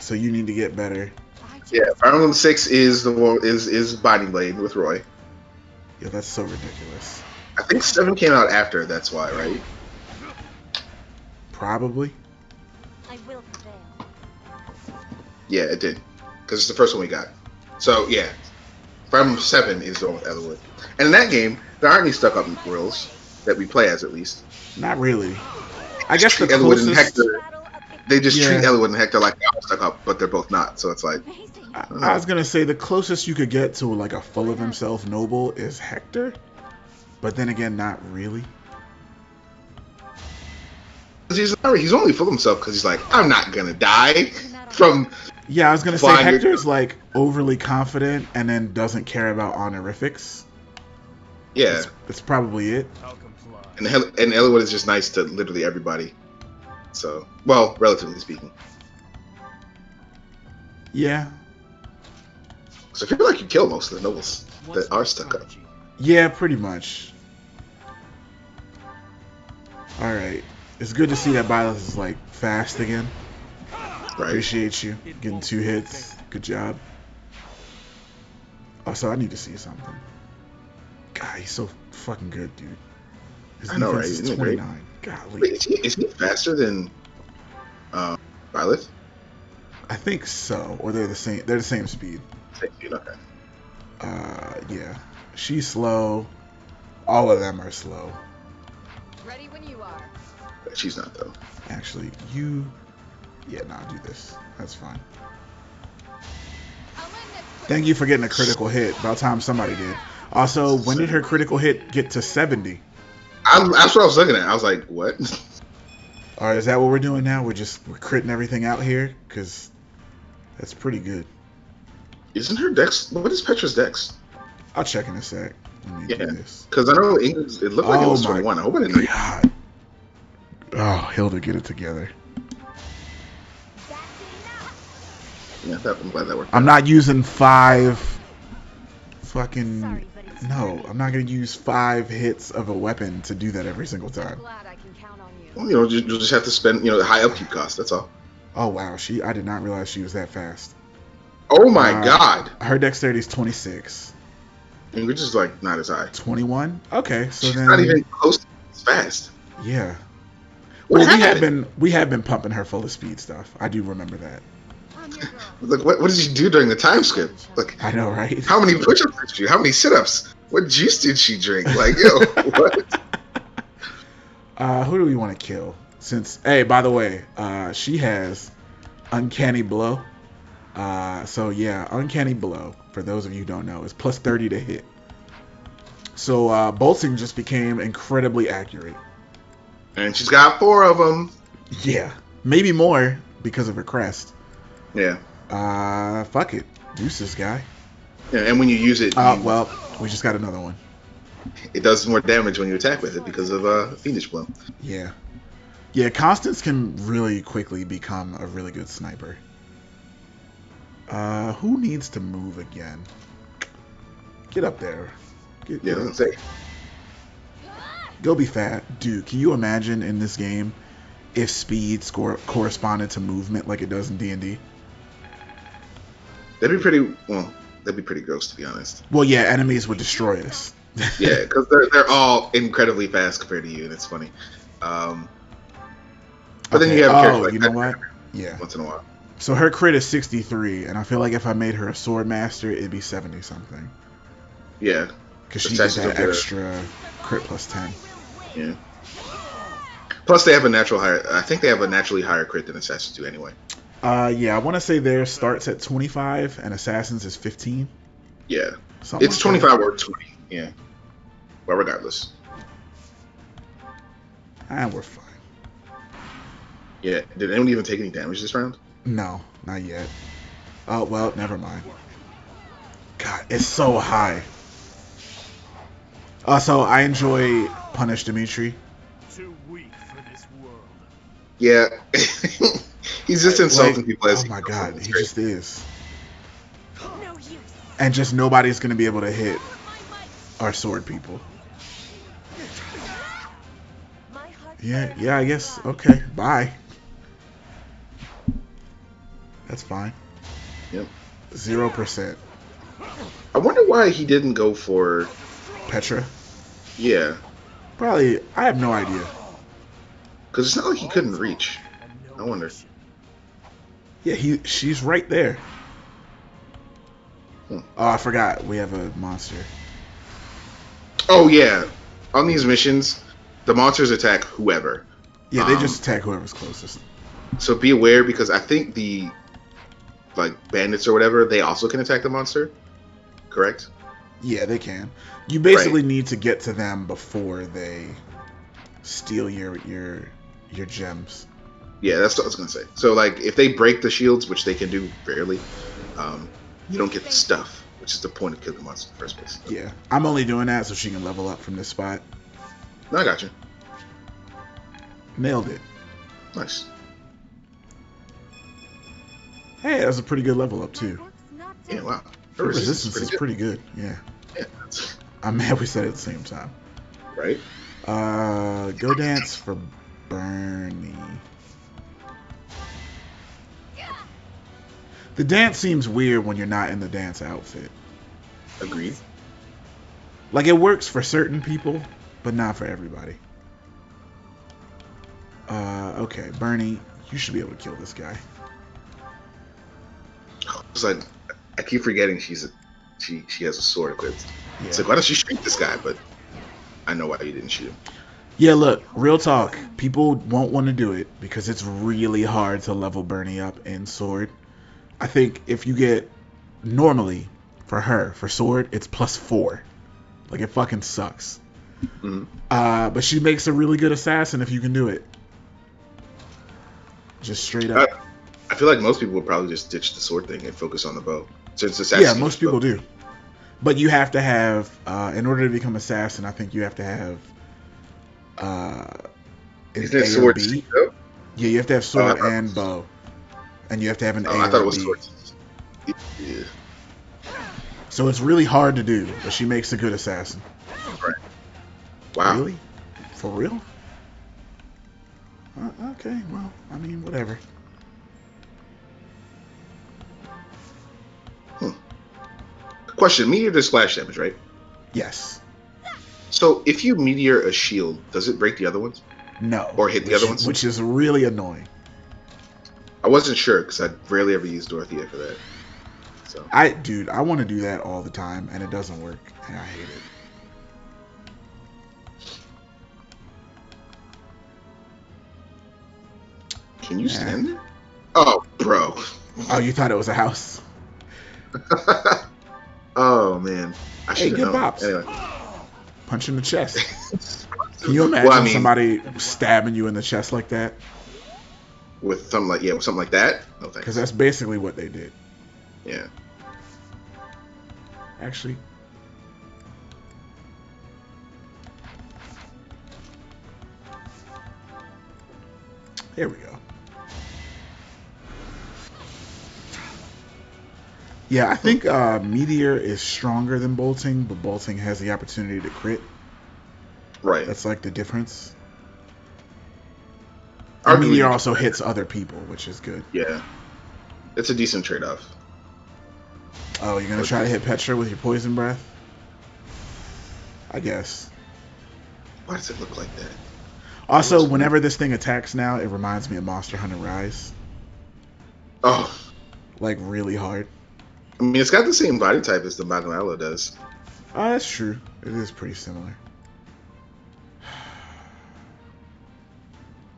So you need to get better. Yeah, Fire Emblem 6 is the one is Binding Blade with Roy. Yeah, that's so ridiculous. I think 7 came out after. That's why, right? Probably. I will prevail. Yeah, it did. Because it's the first one we got. So yeah, Fire Emblem 7 is the one with Eliwood. And in that game, there aren't any stuck-up worlds that we play as, at least. Not really. I guess the Treat Eliwood and closest. Hector. They just treat Yeah. Eliwood and Hector like they're all stuck up, but they're both not. So it's like, Amazing. I was gonna say the closest you could get to like a full of himself noble is Hector, but then again, not really. he's only full of himself because he's like, I'm not gonna die from. Yeah, I was gonna say Flying Hector's like overly confident and then doesn't care about honorifics. Yeah, That's probably it. and Eliwood is just nice to literally everybody. So, well, relatively speaking. Yeah, So I feel like you kill most of the nobles that are stuck up. yeah, pretty much. All right, it's good to see that Byleth is like fast again. Right. Appreciate you getting 2 hits. Good job. Also, I need to see something. God, he's so fucking good, dude. His I know, defense right? is Isn't it great? 29. Golly. Wait, is he faster than Violet? I think so, or they're the same. They're the same speed. Okay. Yeah. She's slow. All of them are slow. Ready when you are. She's not though. Actually, yeah, nah, do this. That's fine. Thank you for getting a critical hit. About time somebody did. Also, when did her critical hit get to 70? That's what I was looking at. I was like, what? All right, is that what we're doing now? We're critting everything out here? Because that's pretty good. Isn't her dex? What is Petra's dex? I'll check in a sec. Let me do Yeah, this. because I know English. It looked like it was 21. I hope I didn't read. God. Oh, Hilda, get it together. Yeah, I'm glad that worked. I'm not using 5 fucking... Sorry, but it's No, I'm not going to use 5 hits of a weapon to do that every single time. glad I can count on you. Well, you'll just have to spend, the high upkeep cost. That's all. Oh, wow. I did not realize she was that fast. Oh my god! Her dexterity is 26. And we're just like not as high. 21? Okay, so She's then... not even close to as fast. Yeah. What Well, happened? we have been pumping her full of speed stuff. I do remember that. I'm your girl. Look, what did she do during the time skip? Like, I know, right? how many push-ups did she do? How many sit-ups? What juice did she drink? Like, yo, what? Who do we want to kill? Hey, by the way, she has Uncanny Blow. So yeah, uncanny blow, for those of you who don't know, is plus 30 to hit. So bolting just became incredibly accurate. And she's got 4 of them. Yeah, maybe more because of her crest. Yeah. Fuck it, use this guy. Yeah, and when you use it, Well, we just got another one. it does more damage when you attack with it because of Fiendish Blow. Yeah. Yeah, Constance can really quickly become a really good sniper. Who needs to move again? Get up there. Yeah, let's say. Go be fat. Dude, can you imagine in this game if speed corresponded to movement like it does in D&D? That'd be pretty gross, to be honest. Well, yeah, enemies would destroy us. Yeah, because they're all incredibly fast compared to you, and it's funny. But then you have characters like you that know what? Yeah. once in a while. So her crit is 63, and I feel like if I made her a sword master, it'd be 70 something. Yeah. Because she gets that extra crit plus 10. Yeah. Plus, they have a I think they have a naturally higher crit than assassins do anyway. Yeah, I want to say theirs starts at 25, and assassins is 15. Yeah. Something It's like 25 or 20. Yeah. But regardless. And we're fine. Yeah. Did anyone even take any damage this round? No, not yet. Oh, well, never mind. God, it's so high. Also, I enjoy Punish Dimitri. Too weak for this world. Yeah. He's just insulting people as oh my god, he straight. just is. No use. And just nobody's going to be able to hit our sword people. My heart Yeah, I guess. Okay, bye. That's fine. Yep. 0%. I wonder why he didn't go for. Petra? Yeah. Probably, I have no idea. Because it's not like he couldn't reach. I wonder. Yeah, she's right there. Hmm. Oh, I forgot. We have a monster. Oh, yeah. On these missions, the monsters attack whoever. Yeah, they just attack whoever's closest. So be aware, because I think the bandits or whatever, they also can attack the monster. Correct? Yeah, they can. You basically need to get to them before they steal your gems. Yeah, that's what I was gonna say. So if they break the shields, which they can do rarely, you don't get the stuff, which is the point of killing the monster in the first place. Yeah, I'm only doing that so she can level up from this spot. No, I got you. Nailed it. Nice. Hey, that was a pretty good level up too. Yeah, wow. Her resistance is pretty good. Yeah. Yeah. I'm mad we said it at the same time. Right? Go dance for Bernie. The dance seems weird when you're not in the dance outfit. Agreed. Like, it works for certain people, but not for everybody. Okay, Bernie, you should be able to kill this guy. It's like, I keep forgetting she has a sword equipped. Yeah. It's like, why don't you shoot this guy? But I know why you didn't shoot him. Yeah, look, real talk. People won't want to do it because it's really hard to level Bernie up in sword. I think if you get, normally, for sword, it's +4. Like, it fucking sucks. Mm-hmm. But she makes a really good assassin if you can do it. Just straight up. I feel like most people would probably just ditch the sword thing and focus on the bow. Since assassin. Yeah, most people do. But you have to have, in order to become assassin, I think you have to have, Isn't it sword? Yeah, you have to have sword and bow. And you have to have an A I thought or it was B. swords. Yeah. So it's really hard to do, but she makes a good assassin. Right. Wow. Really? For real? Okay, well, I mean, whatever. Question: meteor does splash damage, right? Yes. So if you meteor a shield, does it break the other ones? No. Or hit the other ones? Which is really annoying. I wasn't sure because I rarely ever use Dorothea for that. So Dude, I want to do that all the time, and it doesn't work, and I hate it. can you stand there? Oh, bro. Oh, you thought it was a house? Oh man, I Hey, should get have known. bops. Anyway, Punch in the chest. Can you imagine well, I mean, somebody stabbing you in the chest like that? with something like that. No Because thanks. that's basically what they did. Yeah. Actually, here we go. Yeah, I think Meteor is stronger than Bolting, but Bolting has the opportunity to crit. Right. That's like the difference. And Arguably, Meteor also hits other people, which is good. Yeah. It's a decent trade-off. Oh, you're gonna try to hit Petra with your poison breath? I guess. Why does it look like that? Also, whenever this thing attacks now, it reminds me of Monster Hunter Rise. Oh, Like, really hard. I mean, it's got the same body type as the Magmallo does. Oh, that's true. It is pretty similar.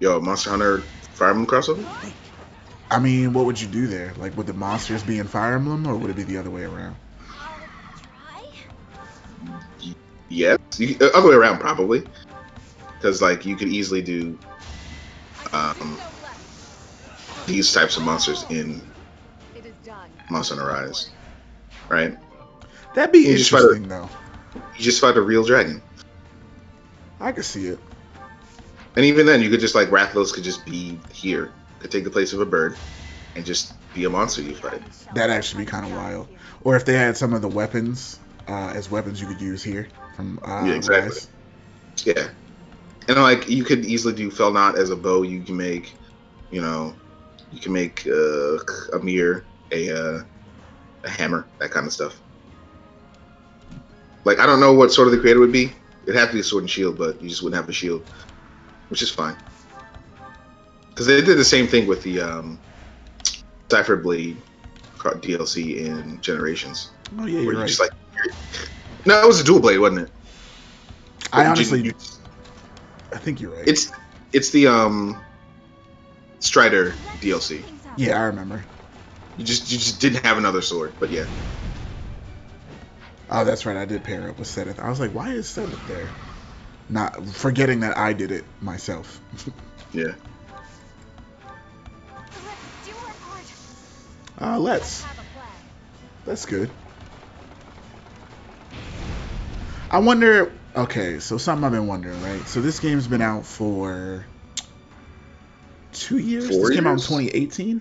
Yo, Monster Hunter Fire Emblem crossover? I mean, what would you do there? Like, would the monsters be in Fire Emblem, or would it be the other way around? Yes. Other way around, probably. Because, like, you could easily do these types of monsters in Monster Hunter Rise. Right? That'd be You just fight interesting, though. You just fight a real dragon. I could see it. And even then, you could just, like, Rathalos could just be here. Could take the place of a bird and just be a monster you fight. That'd actually be kind of wild. Or if they had some of the weapons as weapons you could use here from Yeah, exactly. Rise. Yeah. And, like, you could easily do Felnot as a bow. You can make, you can make a mirror, a hammer, that kind of stuff. Like, I don't know what sort of the creator would be. It'd have to be a sword and shield, but you just wouldn't have a shield, which is fine. Because they did the same thing with the Cypher Blade DLC in Generations. Oh, yeah, Where you're you right. just, like, no, it was a dual blade, wasn't it? I But honestly, I think you're right. It's the Strider DLC. Yeah, I remember. You just didn't have another sword, but yeah. Oh, that's right. I did pair up with Sedith. I was like, why is Sedith there? Not forgetting that I did it myself. Yeah. Let's. That's good. I wonder. Okay, so something I've been wondering, right? So this game's been out for 2 years. 4 This came out in years? 2018.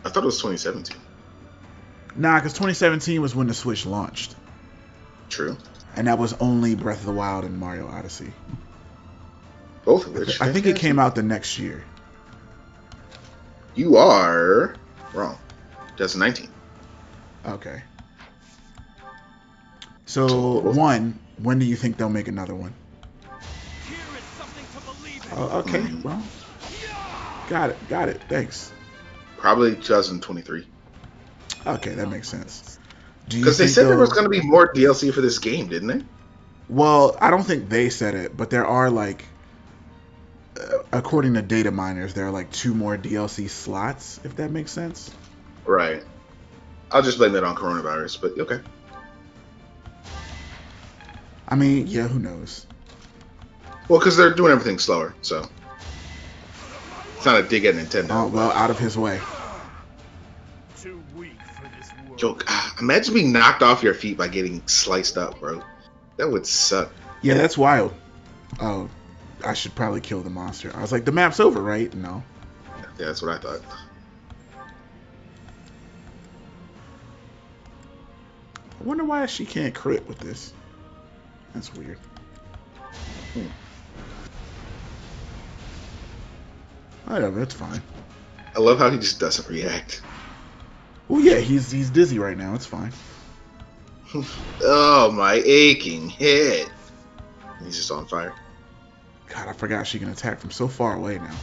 I thought it was 2017. Nah, because 2017 was when the Switch launched, True. and that was only Breath of the Wild and Mario Odyssey. Both of which. I think it came out the next year. You are wrong. 2019. Okay. So one, when do you think they'll make another one? Here is something to believe in. Oh, okay, well, got it. Thanks. Probably 2023. Okay, that makes sense. Do you Because they think said there they'll- was going to be more DLC for this game, didn't they? Well, I don't think they said it, but there are like, according to data miners, there are like 2 more DLC slots, if that makes sense. Right. I'll just blame that on coronavirus, but okay. I mean, yeah, who knows? Well, because they're doing everything slower, so. It's not a dig at Nintendo. Oh, well, out of his way. Too weak for this world. Yo, imagine being knocked off your feet by getting sliced up, bro. That would suck. Yeah, that's wild. Oh, I should probably kill the monster. I was like, the map's over, right? No. Yeah, that's what I thought. I wonder why she can't crit with this. That's weird. Whatever, it's fine. I love how he just doesn't react. Well, yeah, he's dizzy right now. It's fine. Oh, my aching head. He's just on fire. God, I forgot she can attack from so far away now.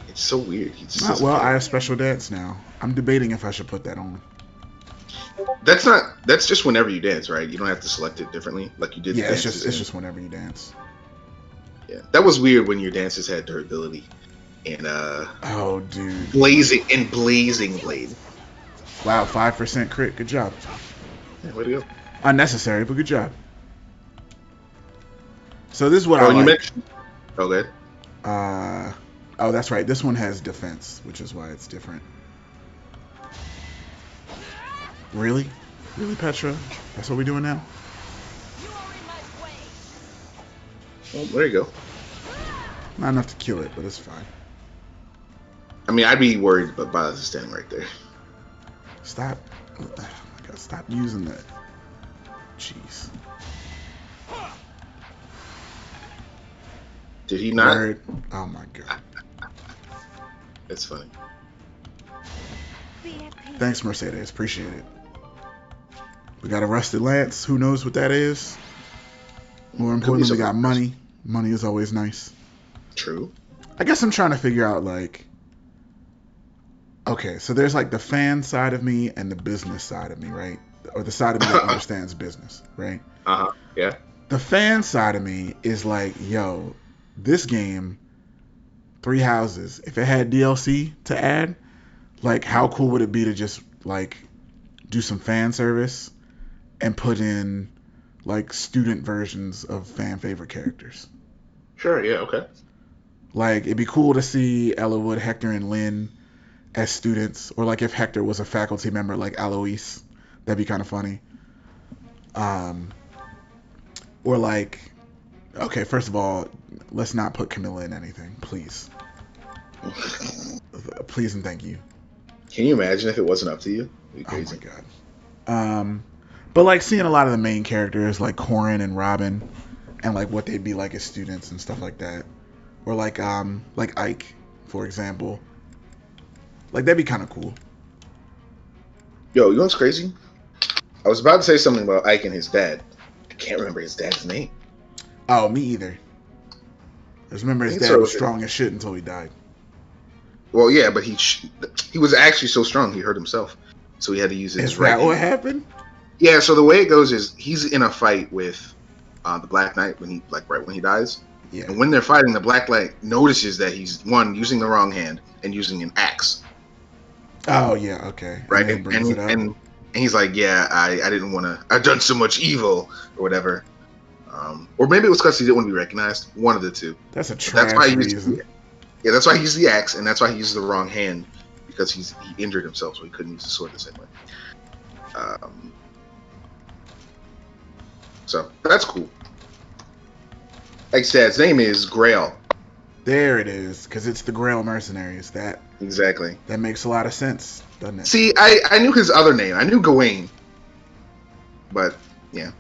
It's so weird. He just Ah, doesn't well, care. I have special dance now. I'm debating if I should put that on. That's just whenever you dance, right? You don't have to select it differently like you did. Yeah, the it's dances just in- it's just whenever you dance. Yeah, that was weird when your dancers had durability and Oh, dude. blazing blade. Wow, 5% crit. Good job. Yeah, way to go. Unnecessary, but good job. So this is what Oh, I and you like. mentioned. Okay. Oh, that's right. This one has defense, which is why it's different. Really? Really, Petra? That's what we're doing now? You are in my way. Well, there you go. Not enough to kill it, but it's fine. I mean, I'd be worried about Byleth is standing right there. Stop. Oh my god, stop using that. Jeez. Did he not? Word. Oh my god. That's funny. Be at peace. Thanks, Mercedes. Appreciate it. We got a rusted lance. Who knows what that is? More importantly, we got money. Money is always nice. True. I guess I'm trying to figure out, like... Okay, so there's like the fan side of me and the business side of me, right? Or the side of me that understands business, right? Uh-huh. Yeah. The fan side of me is like, yo, this game, 3 houses, if it had DLC to add, like, how cool would it be to just, like, do some fan service and put in, like, student versions of fan favorite characters? Sure. Yeah. Okay. Like, it'd be cool to see Ellawood, Hector, and Lynn as students, or like if Hector was a faculty member like Alois. That'd be kind of funny. Or like, okay, first of all, let's not put Camilla in anything, please. Please and thank you. Can you imagine if it wasn't up to you? It'd be Oh crazy. my god. But like seeing a lot of the main characters like Corin and Robin, and like what they'd be like as students and stuff like that, or like Ike, for example. Like, that'd be kind of cool. Yo, you know what's crazy? I was about to say something about Ike and his dad. I can't remember his dad's name. Oh, me either. I just remember his dad was strong as shit until he died. Well, yeah, but he was actually so strong he hurt himself, so he had to use his right hand. Is that what happened? Yeah. So the way it goes is he's in a fight with the Black Knight right when he dies. Yeah. And when they're fighting, the Black Knight notices that he's using the wrong hand and using an axe. Oh yeah, okay. Right, and he's like, yeah, I didn't want to. I've done so much evil or whatever. Or maybe it was because he didn't want to be recognized. One of the two. That's a trash reason. Yeah, that's why he used the axe, and that's why he used the wrong hand, because he injured himself, so he couldn't use the sword the same way. So that's cool. Ike's dad's name is Grail. There it is, because it's the Grail Mercenaries. Exactly. That makes a lot of sense, doesn't it? See, I knew his other name. I knew Gawain. But, yeah.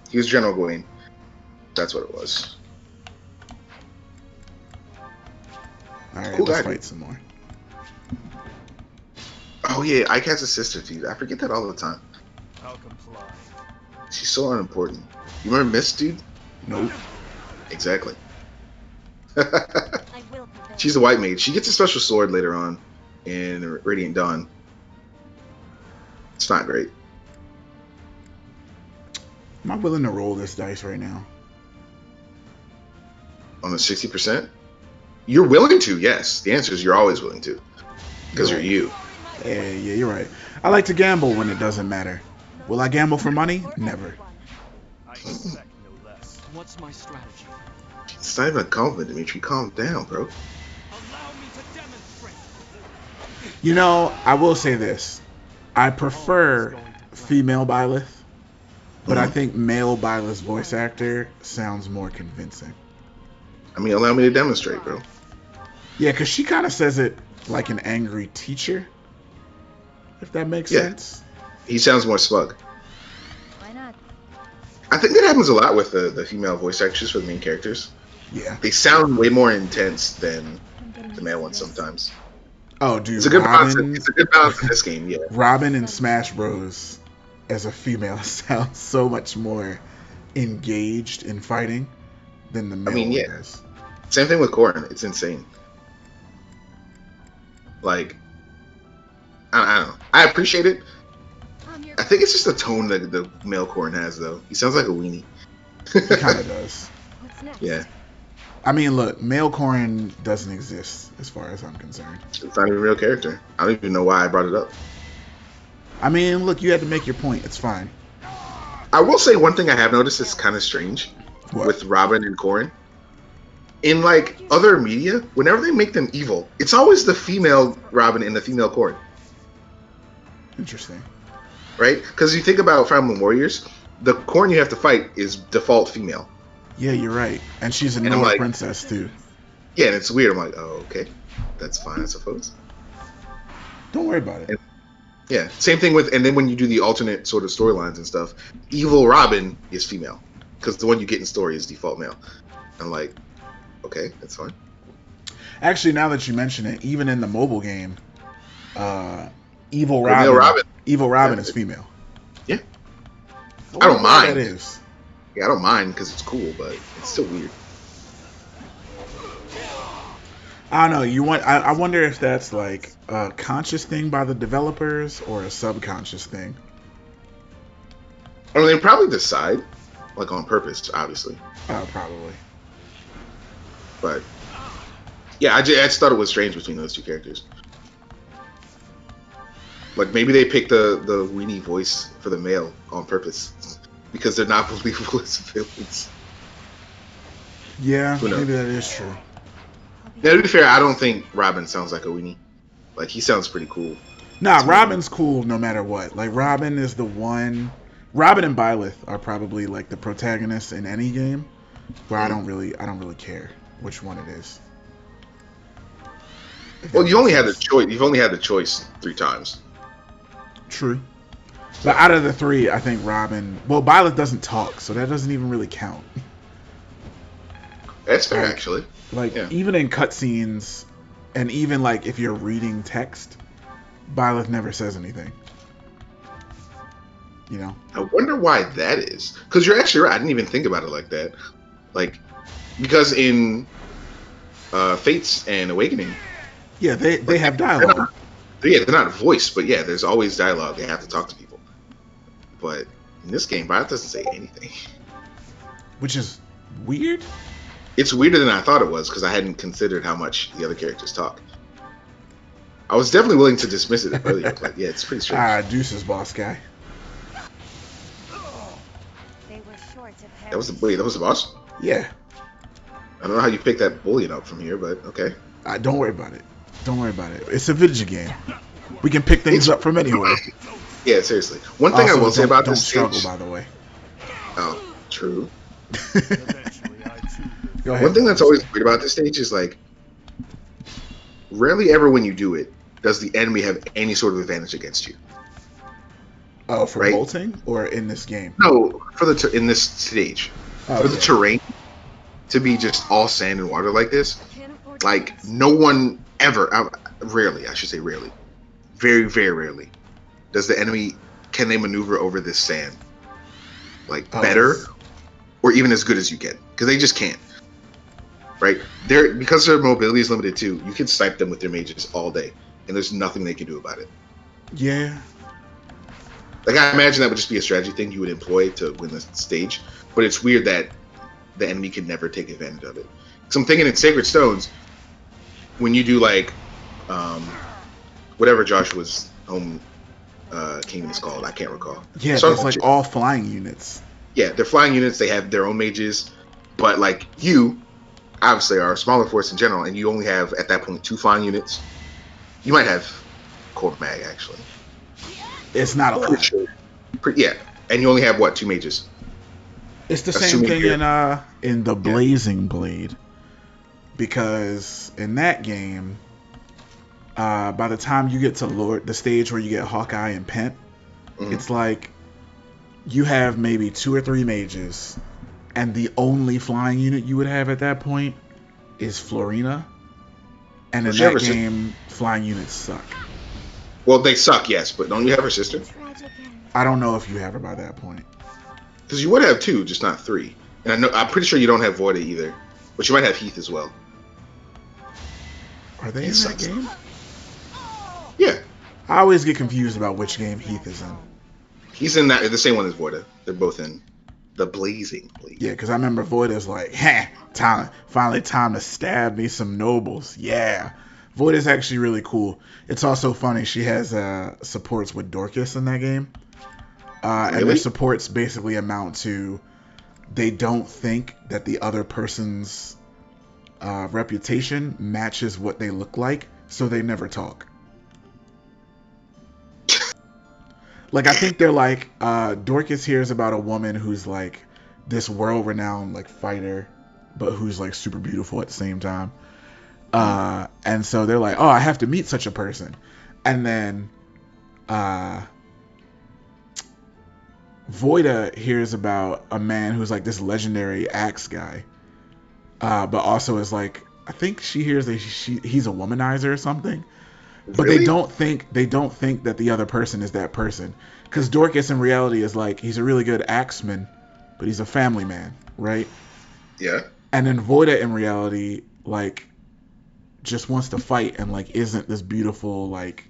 He was General Gawain. That's what it was. Alright, Cool let's guy. fight some more. Oh, yeah, Ike has a sister, too. I forget that all the time. I'll comply. She's so unimportant. You remember Miss, dude? Nope. Exactly. I will prevail. She's a white mage. She gets a special sword later on in Radiant Dawn. It's not great. Am I willing to roll this dice right now? On the 60%? You're willing to, yes. The answer is you're always willing to. Because you're you. Yeah, you're right. I like to gamble when it doesn't matter. Will I gamble for money? Never. I expect no less. What's my strategy? It's not even a compliment, Dimitri. Calm down, bro. Allow me to demonstrate. You know, I will say this. I prefer female Byleth, but I think male Byleth's voice actor sounds more convincing. I mean, allow me to demonstrate, bro. Yeah, because she kind of says it like an angry teacher, if that makes sense. He sounds more smug. Why not? I think that happens a lot with the female voice actors for the main characters. Yeah. They sound way more intense than the male ones sometimes. Oh, dude. It's a good balance. It's a good balance in this game, yeah. Robin in Smash Bros. As a female sounds so much more engaged in fighting than the male one does. Same thing with Corin. It's insane. Like, I don't know. I appreciate it. I think it's just the tone that the male Corin has, though. He sounds like a weenie. He kind of does. What's next? Yeah. I mean, look, male Corrin doesn't exist as far as I'm concerned. It's not even a real character. I don't even know why I brought it up. I mean, look, you had to make your point. It's fine. I will say one thing I have noticed is kind of strange What? with Robin and Corrin. In like other media, whenever they make them evil, it's always the female Robin and the female Corrin, Interesting. right? Because you think about Fire Emblem Warriors, the Corrin you have to fight is default female. Yeah, you're right. And she's a And I'm Nora like- princess, too. Yeah, and it's weird. I'm like, oh, okay, that's fine, I suppose. Don't worry about it. Yeah, same thing with, and then when you do the alternate sort of storylines and stuff, evil Robin is female because the one you get in story is default male. I'm like, okay, that's fine. Actually, now that you mention it, even in the mobile game, Evil Female Robin, Robin. Yeah. is female. Yeah. I I don't mind. That is. Yeah, I don't mind because it's cool, but it's still weird. I don't know. I wonder if that's like a conscious thing by the developers or a subconscious thing. I mean, they probably decide, like on purpose, obviously. Probably. But yeah, I just thought it was strange between those two characters. Like maybe they picked the weenie voice for the male on purpose because they're not believable as villains. Yeah, Who knows? maybe that is true. Now, to be fair, I don't think Robin sounds like a weenie. Like he sounds pretty cool. Nah, Robin's cool no matter what. Like Robin is the one. Robin and Byleth are probably like the protagonists in any game, where I don't really care which one it is. Well, you only had the choice. You've only had the choice 3 times. True. But out of the 3, I think Robin. Well, Byleth doesn't talk, so that doesn't even really count. That's fair, Like- actually. Like Yeah. even in cutscenes, and even like if you're reading text, Byleth never says anything. You know. I wonder why that is. Because you're actually right. I didn't even think about it like that. Like, because in Fates and Awakening, Yeah, they have dialogue. they're not voiced, but yeah, there's always dialogue. They have to talk to people. But in this game, Violet doesn't say anything. Which is weird. It's weirder than I thought it was because I hadn't considered how much the other characters talk. I was definitely willing to dismiss it earlier, but yeah, it's pretty strange. Deuce's boss guy. They were short of That was the boss. Yeah. I don't know how you picked that bullion up from here, but okay. Don't worry about it. Don't worry about it. It's a video game. We can pick things up from anywhere. Yeah, seriously. One thing Also, I will say about don't this struggle, stage. by the way. Oh, true. Eventually, I too. Go ahead. One thing that's always weird about this stage is like, rarely ever when you do it does the enemy have any sort of advantage against you. Oh, for right? bolting or in this game? No, for in this stage, Oh, for the yeah. terrain to be just all sand and water like this, like no one ever, rarely, I should say rarely, very very rarely, does the enemy can they maneuver over this sand like Oh. better or even as good as you can because they just can't. Right? Because their mobility is limited too. You can snipe them with their mages all day, and there's nothing they can do about it. Yeah. Like I imagine that would just be a strategy thing you would employ to win the stage, but it's weird that the enemy can never take advantage of it. Because I'm thinking in Sacred Stones, when you do like whatever Joshua's home kingdom is called, I can't recall. Yeah, So- it's like all flying units. Yeah, they're flying units. They have their own mages, but like you, obviously, are a smaller force in general, and you only have at that point 2 flying units. You might have Core Mag actually. It's not a Pretty lot. sure. Yeah, and you only have what 2 mages. It's the same Assuming thing you're- in the Blazing Blade, because in that game, by the time you get to the stage where you get Hawkeye and Pent, Mhm. it's like you have maybe 2 or 3 mages, and the only flying unit you would have at that point is Florina. And in Does she have that her sister? game, flying units suck. Well, they suck, yes, but don't you have her sister? Tragic end. I don't know if you have her by that point. Because you would have 2, just not 3. And I'm pretty sure you don't have Voida either, but you might have Heath as well. Are they He in that sucks. game? Yeah, I always get confused about which game Heath is in. he's in that the same one as Voida. They're both in the Blazing Blade. Yeah, because I remember Voida's like, "Heh, Finally time to stab me some nobles. Yeah. Void is actually really cool. It's also funny. She has supports with Dorcas in that game. And their Really? supports basically amount to they don't think that the other person's reputation matches what they look like, so they never talk. Like, I think they're like, Dorcas hears about a woman who's like this world-renowned like fighter, but who's like super beautiful at the same time. And so they're like, oh, I have to meet such a person. And then Voida hears about a man who's like this legendary axe guy, but also is like, I think she hears that he's a womanizer or something. But Really? they don't think that the other person is that person, because Dorcas in reality is like, he's a really good axeman, but he's a family man, right? Yeah. And then Voida in reality like just wants to fight and like isn't this beautiful like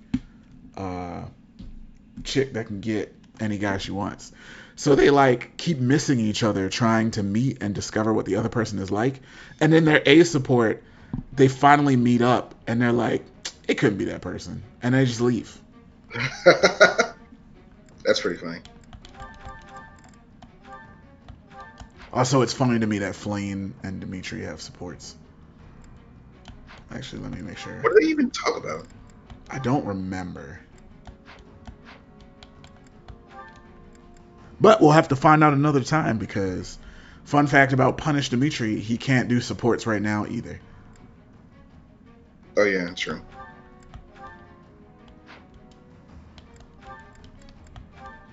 chick that can get any guy she wants. So they like keep missing each other, trying to meet and discover what the other person is like. And then their A support, they finally meet up and they're like, it couldn't be that person, and they just leave. That's pretty funny. Also, it's funny to me that Flame and Dimitri have supports. Actually, let me make sure. What do they even talk about? I don't remember. But we'll have to find out another time, because fun fact about Punish Dimitri, he can't do supports right now either. Oh yeah, true.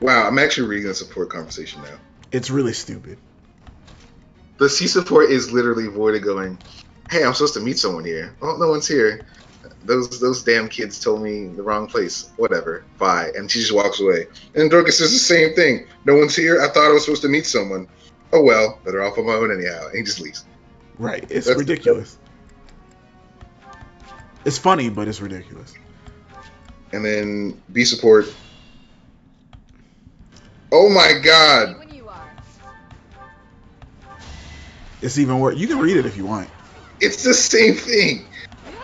Wow, I'm actually reading the support conversation now. It's really stupid. The C support is literally Voida going, "Hey, I'm supposed to meet someone here. Oh, no one's here. Those damn kids told me the wrong place. Whatever. Bye." And she just walks away. And Dorcas says the same thing. "No one's here. I thought I was supposed to meet someone. Oh well, better off on my own anyhow." And he just leaves. Right. It's That's ridiculous. It's funny, but it's ridiculous. And then B support. Oh my god. When you are. It's even worse. You can read it if you want. It's the same thing.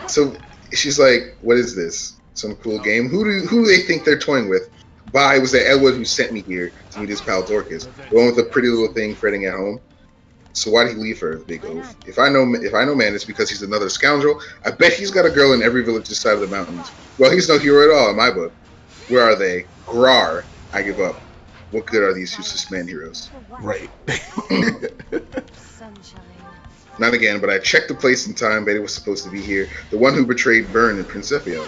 So she's like, "What is this? Some cool game? Who do they think they're toying with?" Bye, it was the Elwood who sent me here to meet his pal Dorcas, the one with the pretty little thing fretting at home. So why'd he leave her? The big oath. If I know man, it's because he's another scoundrel. I bet he's got a girl in every village this side of the mountains. Well, he's no hero at all in my book. Where are they? Grar. I give up. What good are these useless man heroes? For what? Right. Sunshine. Not again, but I checked the place and time. Betty was supposed to be here. The one who betrayed Byrne and Principio.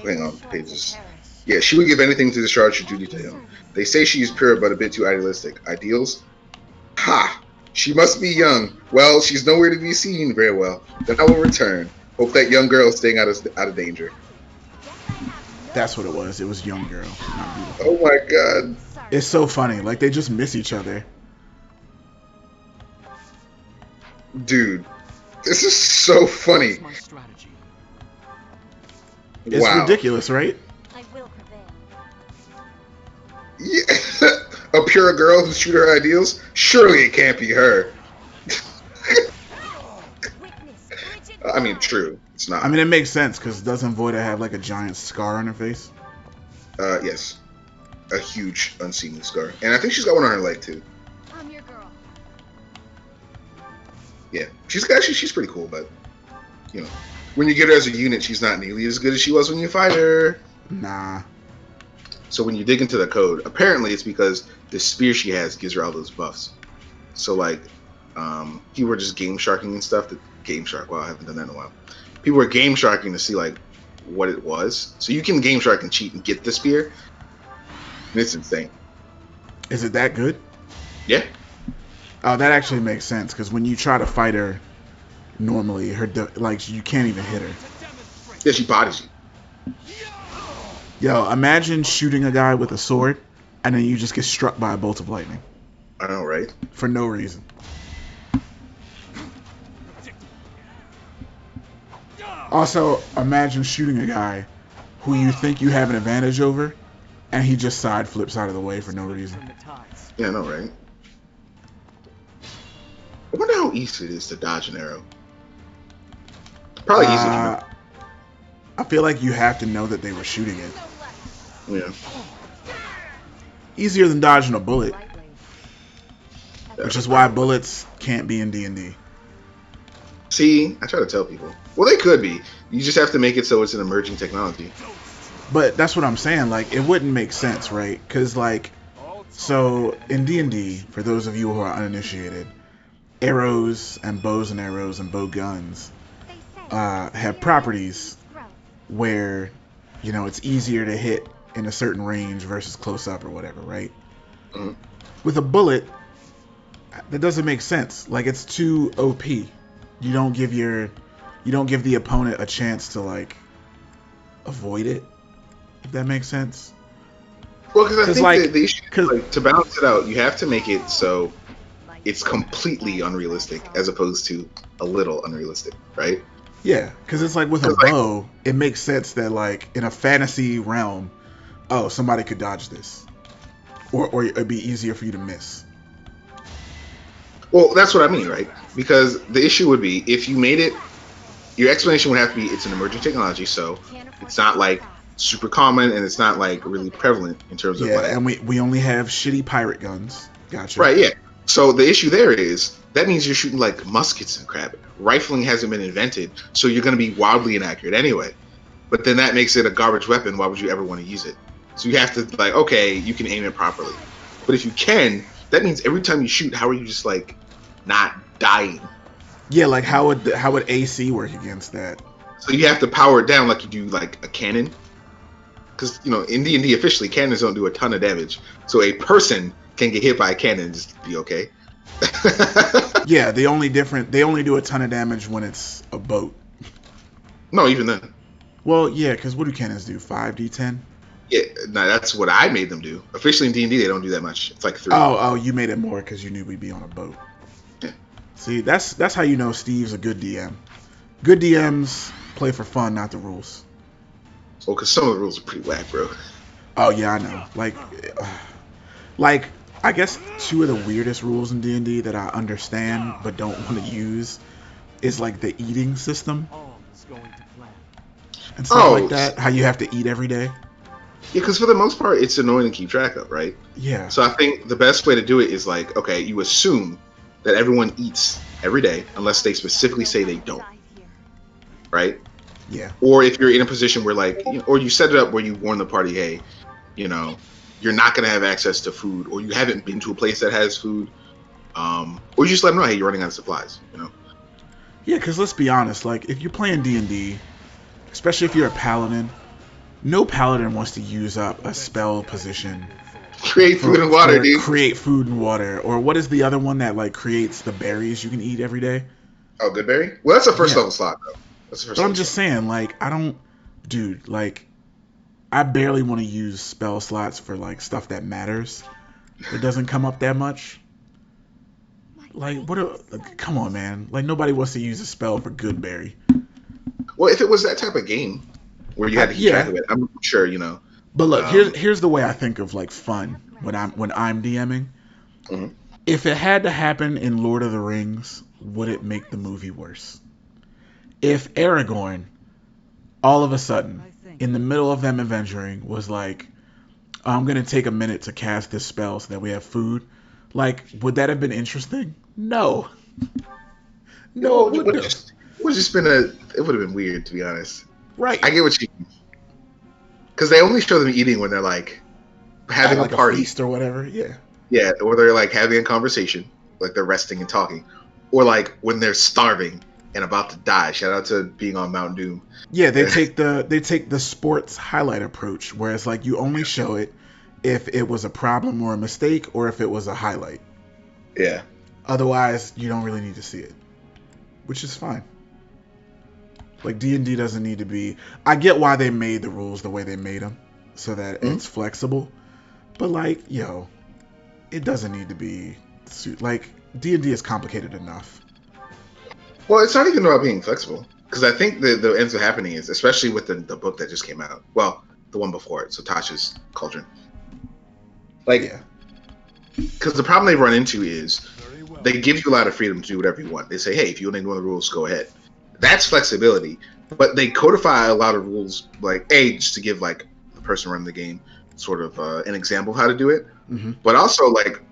Hang on, pages. Yeah, she would give anything to discharge her duty to him. They say she's pure, but a bit too idealistic. Ideals? Ha! She must be young. Well, she's nowhere to be seen. Very well. Then I will return. Hope that young girl is staying out of danger. That's what it was. It was young girl, not beautiful. Oh my god. It's so funny. Like, they just miss each other. Dude. This is so funny. That's my strategy. It's Wow. ridiculous, right? I will prevail. Yeah. A pure girl who's true to her ideals? Surely it can't be her. Witness, rigid I mean, power. true. It's not. I mean, it makes sense, because doesn't Voida have like a giant scar on her face? Yes. A huge unseen scar. And I think she's got one on her leg, too. I'm your girl. Yeah. She's pretty cool, but, you know. When you get her as a unit, she's not nearly as good as she was when you fight her. Nah. So when you dig into the code, apparently it's because the spear she has gives her all those buffs. So, like, people were just game sharking and stuff. Game shark, wow, I haven't done that in a while. People were game sharking to see, like, what it was. So you can game shark and cheat and get the spear. And it's insane. Is it that good? Yeah. Oh, that actually makes sense, because when you try to fight her, normally, like, you can't even hit her. Yeah, she bodies you. Yo, imagine shooting a guy with a sword, and then you just get struck by a bolt of lightning. I know, right? For no reason. Also, imagine shooting a guy who you think you have an advantage over, and he just side flips out of the way for no reason. From the tides. Yeah, I know, right? how easy it is to dodge an arrow? Probably easier. I feel like you have to know that they were shooting it. Yeah. Easier than dodging a bullet, Lightly. which is why bullets can't be in D&D. See, I try to tell people. Well, they could be. You just have to make it so it's an emerging technology. But that's what I'm saying. Like, it wouldn't make sense, right? Because, like, so in D&D, for those of you who are uninitiated, arrows and bows and arrows and bow guns have properties where, you know, it's easier to hit in a certain range versus close up or whatever, right? Mhm. With a bullet, that doesn't make sense. Like, it's too OP. You don't give the opponent a chance to, like, avoid it, if that makes sense. Well, because I think like, the issue is, like, to balance it out, you have to make it so it's completely unrealistic as opposed to a little unrealistic, right? Yeah, because it's like with a 'Cause, like- bow, it makes sense that, like, in a fantasy realm, oh, somebody could dodge this, or it'd be easier for you to miss. Well, that's what I mean, right? Because the issue would be if you made it, your explanation would have to be it's an emerging technology, so it's not like super common and it's not like really prevalent in terms of Yeah, like. and we only have shitty pirate guns. Gotcha. Right, yeah. So the issue there is that means you're shooting like muskets and crap. Rifling hasn't been invented, so you're going to be wildly inaccurate anyway. But then that makes it a garbage weapon. Why would you ever want to use it? So you have to, like, okay, you can aim it properly. But if you can, that means every time you shoot, how are you just like not dying? Yeah, like how would AC work against that? So you have to power it down like you do like a cannon. Because, you know, in D&D officially, cannons don't do a ton of damage. So a person can get hit by a cannon and just be okay. Yeah, they only do a ton of damage when it's a boat. No, even then. Well, yeah, because what do cannons do? 5d10? Yeah, no, that's what I made them do. Officially in D&D, they don't do that much. It's like 3. Oh, you made it more because you knew we'd be on a boat. Yeah. See, that's how you know Steve's a good DM. Good DMs play for fun, not the rules. Well, because some of the rules are pretty whack, bro. Oh yeah, I know. Like I guess 2 of the weirdest rules in D&D that I understand but don't want to use is like the eating system All is going to plan. and stuff like that. How you have to eat every day. Yeah, because for the most part, it's annoying to keep track of, right? Yeah. So I think the best way to do it is like, okay, you assume that everyone eats every day unless they specifically say they don't, right? Yeah. Or if you're in a position where like, or you set it up where you warn the party, hey, you know, you're not going to have access to food, or you haven't been to a place that has food, or you just let them know, hey, you're running out of supplies, you know? Yeah, because let's be honest, like if you're playing D&D, especially if you're a paladin, no paladin wants to use up a spell position. Create food and water, dude. Create food and water. Or what is the other one that like creates the berries you can eat every day? Oh, good berry? Well, that's a first Yeah. level slot, though. That's the first But I'm level just slot. saying, like, I barely want to use spell slots for like stuff that matters. It doesn't come up that much. Like, come on, man. Like, nobody wants to use a spell for good berry. Well, if it was that type of game where you had to keep track of it, I'm sure, you know. But look, here's the way I think of like fun when I'm DMing. Mhm. If it had to happen in Lord of the Rings, would it make the movie worse? If Aragorn, all of a sudden, in the middle of them adventuring, was like, I'm gonna take a minute to cast this spell so that we have food, like, would that have been interesting? No. No, it wouldn't have. It would have been weird, to be honest. Right. I get what you mean. Because they only show them eating when they're like having like a party. feast or whatever. Yeah. Yeah, or they're like having a conversation, like they're resting and talking. Or like when they're starving and about to die. Shout out to being on Mount Doom. Yeah, they take the sports highlight approach, where it's like you only show it if it was a problem or a mistake, or if it was a highlight. Yeah. Otherwise, you don't really need to see it, which is fine. Like, D&D doesn't need to be... I get why they made the rules the way they made them, so that it's flexible. But, like, it doesn't need to be... Like, D&D is complicated enough. Well, it's not even about being flexible. Because I think the ends up happening is, especially with the book that just came out. Well, the one before it, so Tasha's Cauldron. Like, Yeah. because the problem they run into is they give you a lot of freedom to do whatever you want. They say, hey, if you want to ignore the rules, go ahead. That's flexibility. But they codify a lot of rules, like, just to give like the person running the game sort of an example of how to do it. Mm-hmm. But also, like,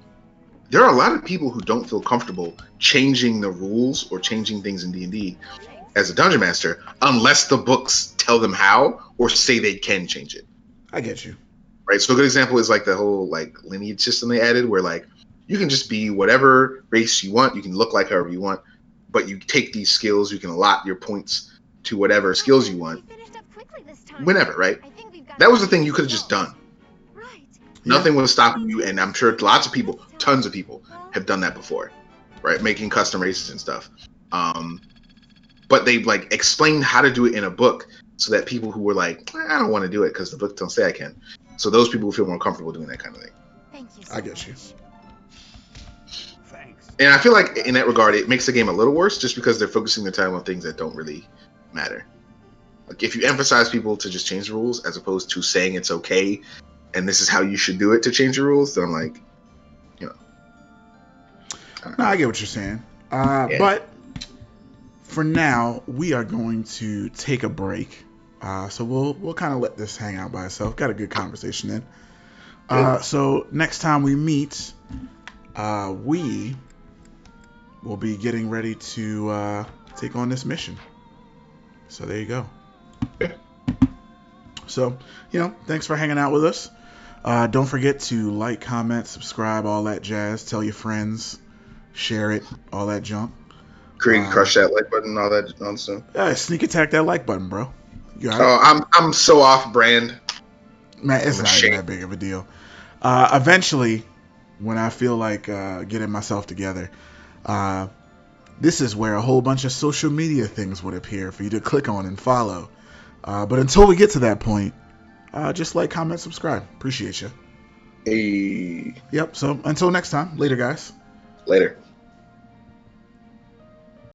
there are a lot of people who don't feel comfortable changing the rules or changing things in D&D as a dungeon master unless the books tell them how or say they can change it. I get you. Right. So a good example is like the whole like lineage system they added, where like you can just be whatever race you want. You can look like however you want, but you take these skills. You can allot your points to whatever skills you want whenever. Right. That was the thing you could have just done. Nothing was stopping you, and I'm sure lots of people, tons of people, have done that before, right? Making custom races and stuff. But they like explained how to do it in a book, so that people who were like, I don't want to do it because the book don't say I can. So those people feel more comfortable doing that kind of thing. Thank you. I get you. Thanks. And I feel like in that regard, it makes the game a little worse, just because they're focusing their time on things that don't really matter. Like if you emphasize people to just change the rules as opposed to saying it's okay and this is how you should do it to change the rules, then I'm like, you know. No, I get what you're saying. But for now, we are going to take a break. So we'll kind of let this hang out by itself. Got a good conversation in. So next time we meet, we will be getting ready to take on this mission. So there you go. So, thanks for hanging out with us. Don't forget to like, comment, subscribe, all that jazz. Tell your friends, share it, all that junk. Crush that like button, all that nonsense. Sneak attack that like button, bro. You all right? Oh, I'm so off brand. Man, it's not even that big of a deal. Eventually, when I feel like getting myself together, this is where a whole bunch of social media things would appear for you to click on and follow. But until we get to that point, just like, comment, subscribe. Appreciate you. Hey. Yep. So until next time. Later, guys. Later.